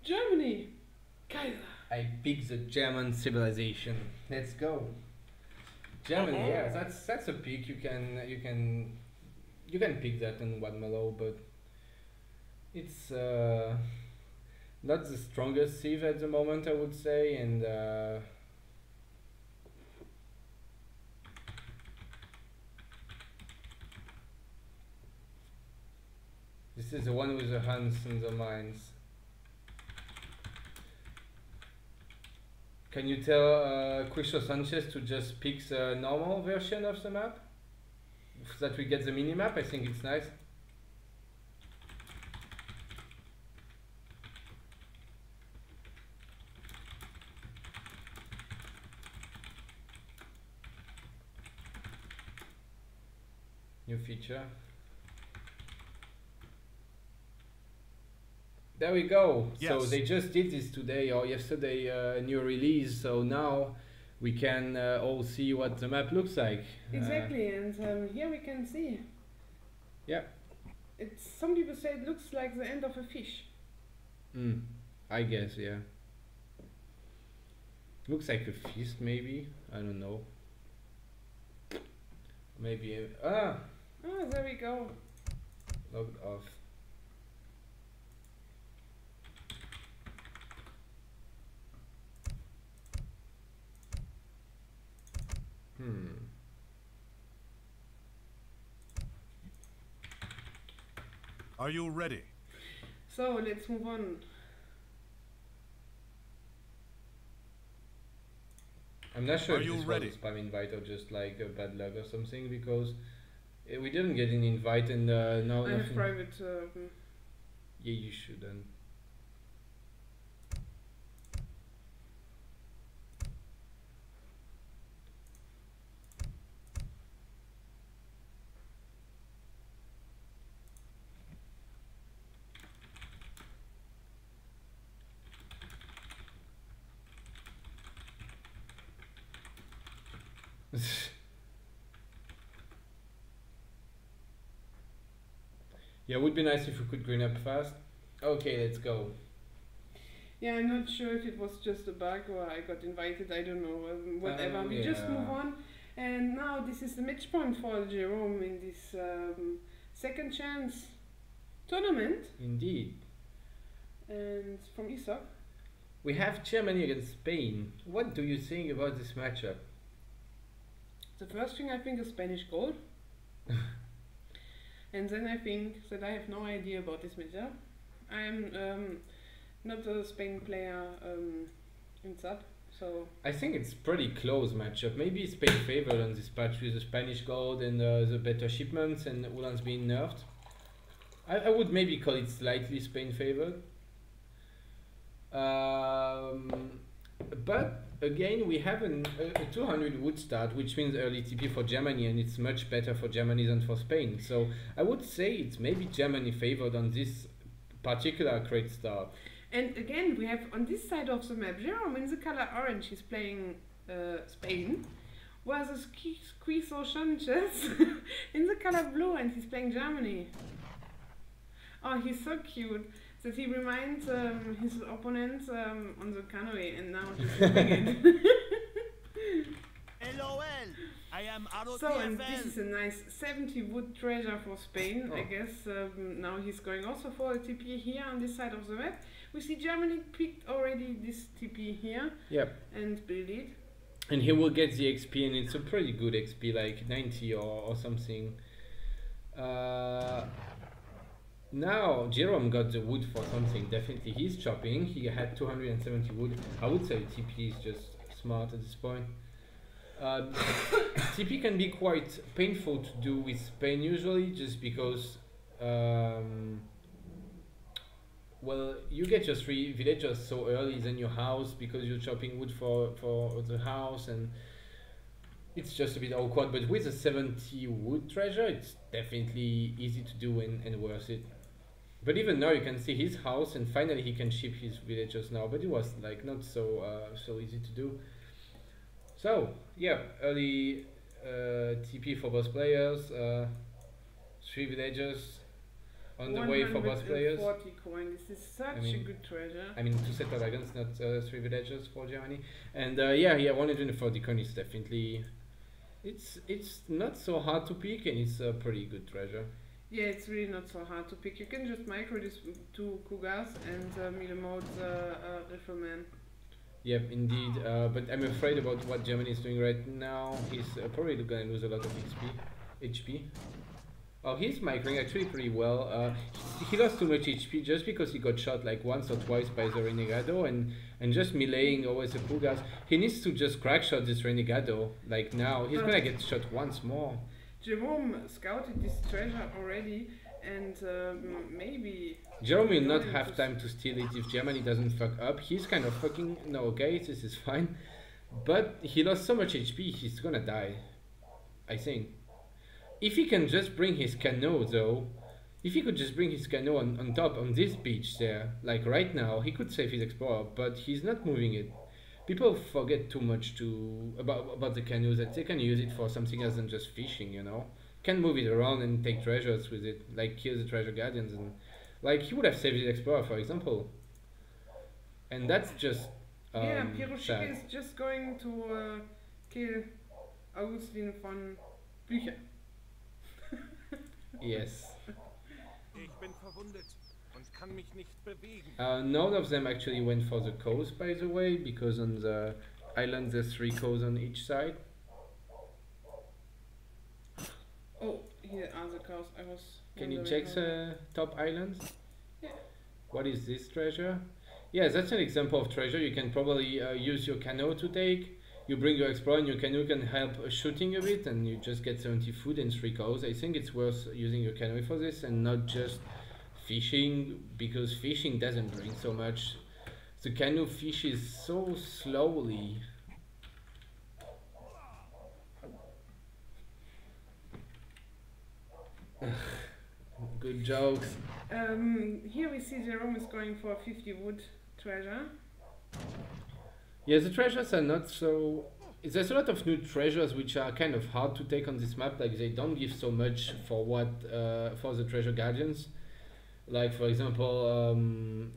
Speaker 1: Germany! Kaiser!
Speaker 2: I pick the German civilization. Let's go. Germany, yeah, that's a pick. You can pick that in Wadmalaw, but it's not the strongest Civ at the moment, I would say, and this is the one with the Huns and the mines. Can you tell Quishosanchez to just pick the normal version of the map? So that we get the mini-map, I think it's nice. New feature. There we go.
Speaker 3: Yes.
Speaker 2: So they just did this today or yesterday, a new release. So now we can all see what the map looks like.
Speaker 1: Exactly, and here we can see.
Speaker 2: Yeah.
Speaker 1: Some people say it looks like the end of a fish.
Speaker 2: I guess, yeah. Looks like a feast, maybe. I don't know. Maybe.
Speaker 1: Ah, there we go.
Speaker 2: Logged off.
Speaker 3: Are you ready?
Speaker 1: So let's move on.
Speaker 2: I'm not sure
Speaker 3: Are
Speaker 2: if
Speaker 3: you
Speaker 2: this
Speaker 3: ready?
Speaker 2: was a spam invite or just like a bad luck or something, because we didn't get an invite and now
Speaker 1: I have private.
Speaker 2: Yeah, you shouldn't. Yeah, it would be nice if we could green up fast. Okay, let's go.
Speaker 1: Yeah, I'm not sure if it was just a bug or I got invited, I don't know, whatever. We just move on. And now this is the match point for Jerome in this second chance tournament.
Speaker 2: Indeed.
Speaker 1: And from ESOC.
Speaker 2: We have Germany against Spain. What do you think about this matchup?
Speaker 1: The first thing I think is Spanish gold. And then I think that I have no idea about this matchup. I'm not a Spain player in sub, so...
Speaker 2: I think it's pretty close matchup. Maybe Spain favored on this patch with the Spanish gold and the better shipments and Ulan's being nerfed. I would maybe call it slightly Spain favored. But again, we have a 200 wood start, which means early TP for Germany, and it's much better for Germany than for Spain. So I would say it's maybe Germany favored on this particular great start.
Speaker 1: And again, we have on this side of the map, Jerome in the color orange, he's playing Spain, versus Quishosanchez in the color blue, and he's playing Germany. Oh, he's so cute that he reminds his opponents on the canoe, and now he's doing it.
Speaker 3: LOL! I
Speaker 1: So, and this is a nice 70 wood treasure for Spain, I guess. Now he's going also for a TP here on this side of the map. We see Germany picked already this TP here.
Speaker 2: Yep.
Speaker 1: And build it.
Speaker 2: And he will get the XP, and it's a pretty good XP, like 90 or something. Now Jerome got the wood for something. Definitely, he's chopping. He had 270 wood. I would say TP is just smart at this point. TP can be quite painful to do with Spain usually, just because well, you get your 3 villagers so early in your house because you're chopping wood for the house, and it's just a bit awkward. But with a 70 wood treasure, it's definitely easy to do and worth it. But even now you can see his house, and finally he can ship his villagers now, but it was like not so so easy to do. So yeah, early TP for both players, 3 villagers on the way for both players.
Speaker 1: 140 coin. This is such a good treasure.
Speaker 2: I mean, 2 settled wagons, not 3 villagers for Germany. And yeah, 140 coin is definitely, it's not so hard to pick, and it's a pretty good treasure.
Speaker 1: Yeah, it's really not so hard to pick. You can just micro these 2 cougars and mill them out rifleman.
Speaker 2: Yep, indeed. But I'm afraid about what Germany is doing right now. He's probably going to lose a lot of HP. Oh, he's microing actually pretty well. He lost too much HP just because he got shot like once or twice by the Renegado, and just meleeing always the cougars. He needs to just crack shot this Renegado. Like now, he's gonna get shot once more.
Speaker 1: Jerome scouted this treasure already, and maybe...
Speaker 2: Jerome will not have time to steal it if Germany doesn't fuck up. He's kind of fucking... No, okay, this is fine. But he lost so much HP, he's gonna die. I think. If he can just bring his canoe though, if he could just bring his canoe on top, on this beach there, like right now, he could save his explorer, but he's not moving it. People forget too much about the canoe, that they can use it for something else than just fishing, you know. Can move it around and take treasures with it, like kill the treasure guardians, and like he would have saved his explorer, for example. And that's just
Speaker 1: yeah, Piroshik is just going to kill Augustin von Bücher.
Speaker 2: Yes. None of them actually went for the coast, by the way, because on the island there's 3 coasts on each side.
Speaker 1: Oh, here are the coasts. I was.
Speaker 2: Can you check the top islands?
Speaker 1: Yeah.
Speaker 2: What is this treasure? Yeah, that's an example of treasure. You can probably use your canoe to take. You bring your explorer, and your canoe can help shooting a bit, and you just get 70 food and 3 cows. I think it's worth using your canoe for this and not just fishing, because fishing doesn't bring so much. The canoe fishes so slowly. Good jokes.
Speaker 1: Here we see Jerome is going for 50 wood treasure.
Speaker 2: Yeah, the treasures are not so... There's a lot of new treasures which are kind of hard to take on this map, like they don't give so much for what for the treasure guardians. Like for example,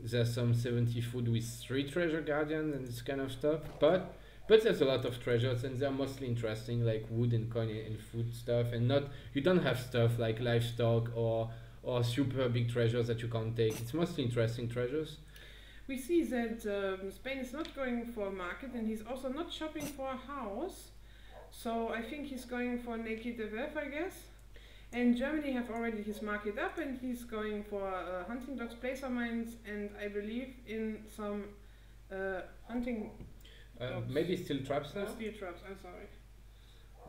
Speaker 2: there's some 70 food with 3 treasure guardians and this kind of stuff, but there's a lot of treasures and they're mostly interesting, like wood and coin and food stuff, and not, you don't have stuff like livestock or super big treasures that you can't take. It's mostly interesting treasures.
Speaker 1: We see that Spain is not going for a market, and he's also not shopping for a house. So I think he's going for naked FF, I guess. And Germany have already his market up, and he's going for hunting dogs, placer mines, and I believe in some hunting dogs.
Speaker 2: Maybe steel traps now?
Speaker 1: Steel traps, I'm sorry.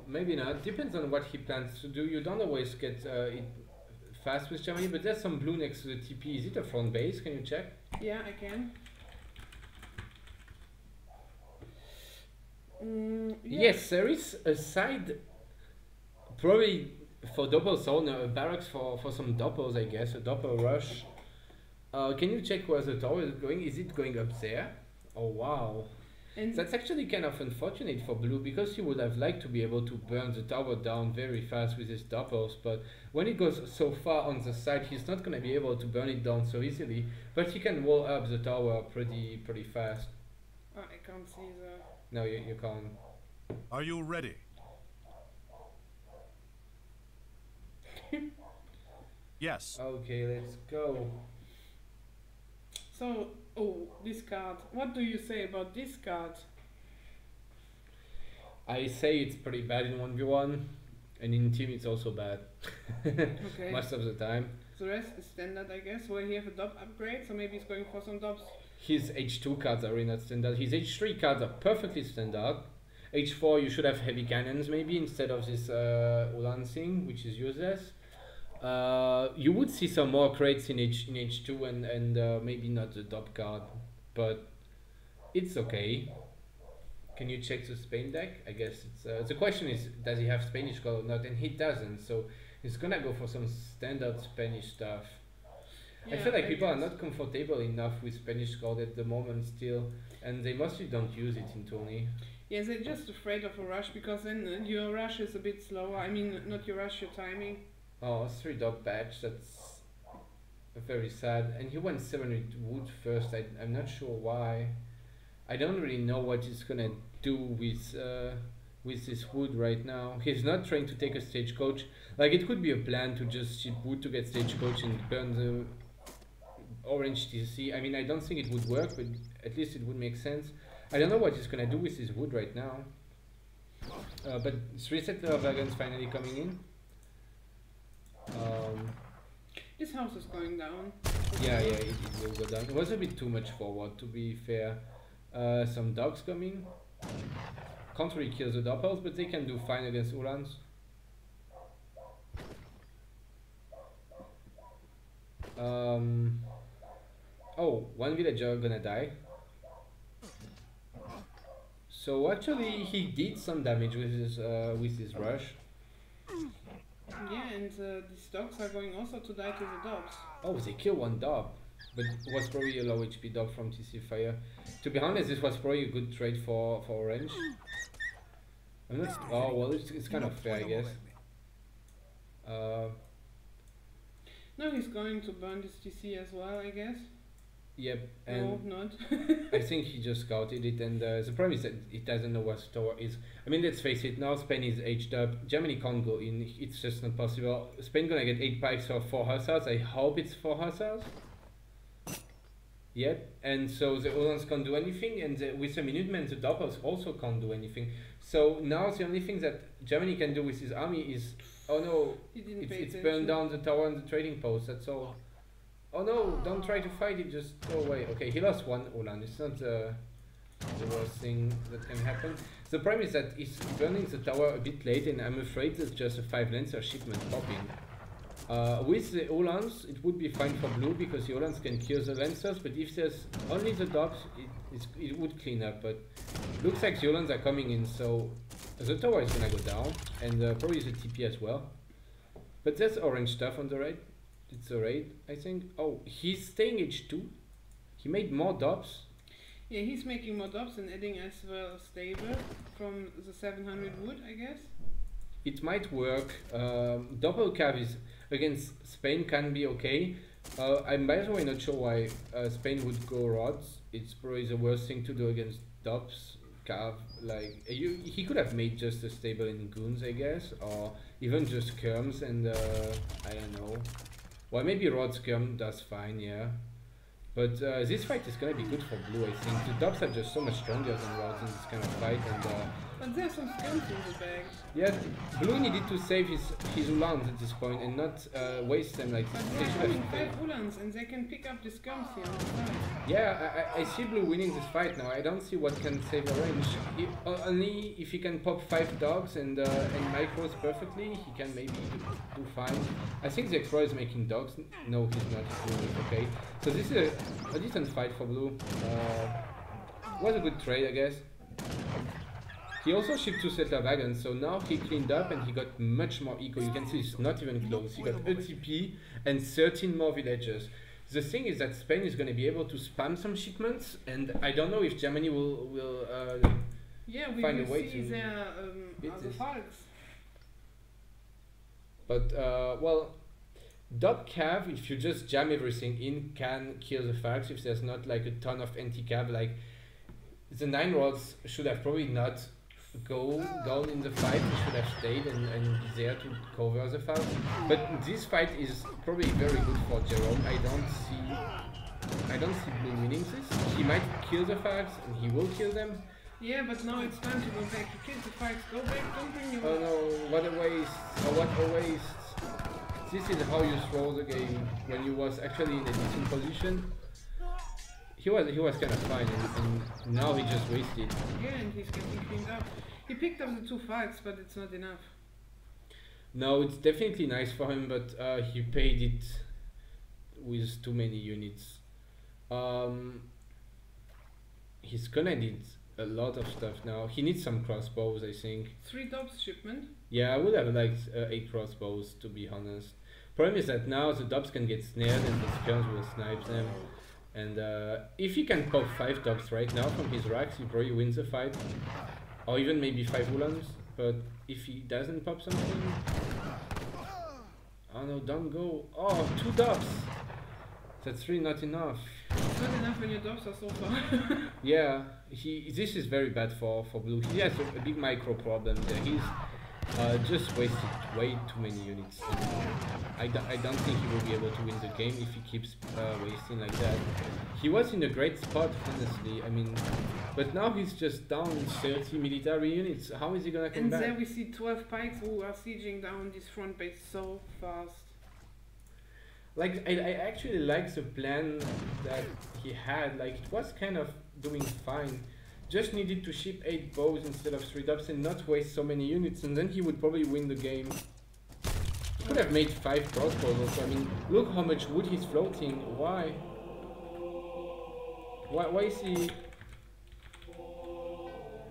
Speaker 2: Maybe not. Depends on what he plans to do. You don't always get it fast with Germany, but there's some blue next to the TP. Is it a front base? Can you check?
Speaker 1: Yeah, I can. Yeah.
Speaker 2: Yes, there is a side, probably for double zone, a barracks for some doppels, I guess, a doppel rush. Can you check where the tower is going? Is it going up there? Oh wow. And that's actually kind of unfortunate for blue, because he would have liked to be able to burn the tower down very fast with his doppels, but when it goes so far on the side, he's not going to be able to burn it down so easily, but he can wall up the tower pretty fast.
Speaker 1: Oh, I can't see the...
Speaker 2: No, you can't.
Speaker 3: Are you ready? Yes.
Speaker 2: Okay, let's go.
Speaker 1: So, oh, this card. What do you say about this card?
Speaker 2: I say it's pretty bad in 1v1, and in team it's also bad.
Speaker 1: Okay.
Speaker 2: Most of the time.
Speaker 1: The rest is standard, I guess. Well, he have a dub upgrade, so maybe he's going for some dubs.
Speaker 2: His H2 cards are really not standard. His H3 cards are perfectly standard. H4 you should have heavy cannons maybe instead of this Ulan thing, which is useless. You would see some more crates in H2 and maybe not the top card, but it's okay. Can you check the Spain deck? I guess it's the question is, does he have Spanish card or not? And he doesn't, so he's gonna go for some standard Spanish stuff.
Speaker 1: Yeah,
Speaker 2: I feel like people are not comfortable enough with Spanish card at the moment still, and they mostly don't use it in tourney.
Speaker 1: Yeah, they're just afraid of a rush because then your rush is a bit slower. I mean, not your rush, your timing.
Speaker 2: Oh, 3-dog badge, that's very sad. And he went 7 with wood first. I'm not sure why. I don't really know what he's gonna do with this wood right now. He's not trying to take a stagecoach. Like, it could be a plan to just ship wood to get stagecoach and burn the orange TC. I mean, I don't think it would work, but at least it would make sense. I don't know what he's gonna do with his wood right now. But 3 settler wagons finally coming in.
Speaker 1: This house is going down.
Speaker 2: Yeah, it will go down. It was a bit too much forward, to be fair. Some dogs coming. Can't really kill the doppels, but they can do fine against Ulans. Oh, one villager gonna die. So actually, he did some damage with his rush.
Speaker 1: Yeah, and these dogs are going also to die to the dogs.
Speaker 2: Oh, they kill one dog, but it was probably a low HP dog from TC Fire. To be honest, this was probably a good trade for orange. I'm not. Oh well, it's kind of fair, I guess.
Speaker 1: No, he's going to burn this TC as well, I guess.
Speaker 2: Yep, and
Speaker 1: no, not.
Speaker 2: I think he just scouted it, and the problem is that it doesn't know what store is. I mean, let's face it, now Spain is aged up. Germany can't go in, it's just not possible. Spain gonna get 8 pikes or 4 hussars. I hope it's 4 hussars. Yep, and so the Uhlans can't do anything, and with the Minutemen, the Doppels also can't do anything. So now the only thing that Germany can do with his army is, oh no, it's burned down the tower and the trading post, that's all. Oh no, don't try to fight it, just go away. Okay, he lost one Ulan, it's not the worst thing that can happen. The problem is that he's burning the tower a bit late, and I'm afraid there's just a 5 Lancer shipment popping. With the Ulans, it would be fine for blue, because the Ulans can kill the Lancers, but if there's only the dogs, it would clean up, but looks like the Ulans are coming in, so the tower is gonna go down, and probably the TP as well. But there's orange stuff on the right. It's a raid, I think. Oh, he's staying H2. He made more dobs.
Speaker 1: Yeah, he's making more dobs and adding as well a stable from the 700 wood, I guess.
Speaker 2: It might work. Double cav is against Spain can be okay. I'm by the way not sure why Spain would go rods. It's probably the worst thing to do against dobs. Cav, like he could have made just a stable in goons, I guess, or even just skirms and I don't know. Well, maybe Rod Skirm does fine, yeah. But this fight is gonna be good for blue, I think. The dobs are just so much stronger than Rods in this kind of fight, and
Speaker 1: but there's some skirms in the bag.
Speaker 2: yeah, blue needed to save his Ulans at this point and not waste them like
Speaker 1: but
Speaker 2: they
Speaker 1: they're
Speaker 2: should
Speaker 1: having
Speaker 2: have.
Speaker 1: 5 Ulans and they can pick up the skirms here on the side.
Speaker 2: Yeah, I see blue winning this fight now. I don't see what can save orange. Only if he can pop 5 dogs and micros perfectly, he can maybe do fine. I think the Explorer is making dogs. No, he's not. He's doing it okay. So this is a decent fight for blue. Was a good trade, I guess. He also shipped 2 settler wagons, so now he cleaned up and he got much more eco. You can see it's not even close. He got a TP and 13 more villagers. The thing is that Spain is going to be able to spam some shipments, and I don't know if Germany will
Speaker 1: yeah, we
Speaker 2: find a
Speaker 1: will
Speaker 2: way
Speaker 1: see
Speaker 2: to
Speaker 1: their
Speaker 2: beat
Speaker 1: other
Speaker 2: this.
Speaker 1: fights.
Speaker 2: But well, dot cav, if you just jam everything in, can kill the Falx if there's not like a ton of anti-cav. Like the 9 rods should have probably not go down in the fight, he should have stayed and be there to cover the fight. But this fight is probably very good for Jerome. I don't see Blue winning this. He might kill the fights and he will kill them.
Speaker 1: Yeah, but now it's time to go back. You killed the fights, go back, don't bring your...
Speaker 2: Oh no, what a waste. Oh, what a waste. This is how you throw the game when you was actually in a decent position. He was kind of fine and now he just wasted.
Speaker 1: Yeah, and he's getting cleaned up. He picked up the 2 fights, but it's not enough.
Speaker 2: No, it's definitely nice for him, but he paid it with too many units. He's gonna need a lot of stuff now. He needs some crossbows, I think.
Speaker 1: 3 dobs shipment.
Speaker 2: Yeah, I would have liked 8 crossbows, to be honest. Problem is that now the dobs can get snared and the skirms will snipe them. And if he can pop 5 dobs right now from his racks, he probably wins the fight. Or even maybe 5 Ulans. But if he doesn't pop something... Oh no, don't go. Oh, 2 dobs! That's really not enough.
Speaker 1: It's not enough when your dobs are so far.
Speaker 2: Yeah, this is very bad for Blue. He has a big micro problem there. He's just wasted way too many units. I don't think he will be able to win the game if he keeps wasting like that. He was in a great spot, honestly. I mean, but now he's just down 30 military units. How is he gonna come back?
Speaker 1: And there we see 12 pikes who are sieging down this front base so fast.
Speaker 2: Like, I actually like the plan that he had. Like, it was kind of doing fine. Just needed to ship 8 bows instead of 3 dobs and not waste so many units, and then he would probably win the game. He could have made 5 crossbows also. I mean, look how much wood he's floating. Why? Why is he...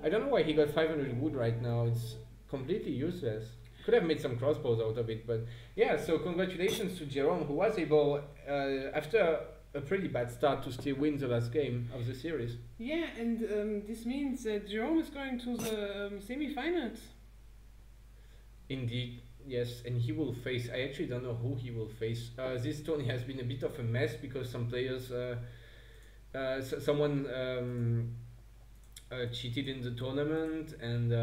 Speaker 2: I don't know why he got 500 wood right now. It's completely useless. Could have made some crossbows out of it, but yeah, so congratulations to Jerome, who was able, after a pretty bad start, to still win the last game of the series.
Speaker 1: Yeah, and this means that Jerome is going to the semi-finals.
Speaker 2: Indeed, yes, and he will face, I actually don't know who he will face. This tourney has been a bit of a mess because some players, someone cheated in the tournament, and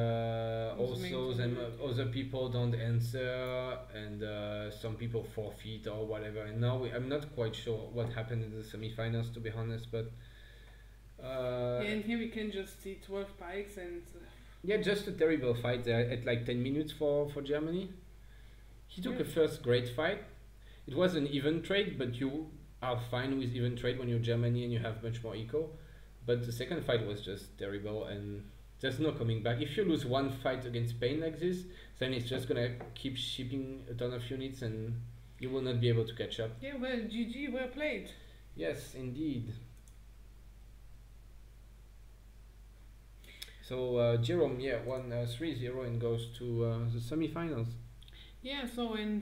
Speaker 2: also then other people don't answer, and some people forfeit or whatever. And now I'm not quite sure what happened in the semi-finals, to be honest, but
Speaker 1: yeah, and here we can just see 12 pikes and
Speaker 2: yeah, just a terrible fight there at like 10 minutes for Germany. He took a first great fight. It was an even trade, but you are fine with even trade when you're Germany and you have much more eco. But the second fight was just terrible, and there's no coming back. If you lose one fight against Spain like this, then it's just gonna keep shipping a ton of units and you will not be able to catch up.
Speaker 1: yeah, well, GG, well played.
Speaker 2: Yes, indeed. So Jerome, yeah, won 3-0 and goes to the semi-finals.
Speaker 1: Yeah, so in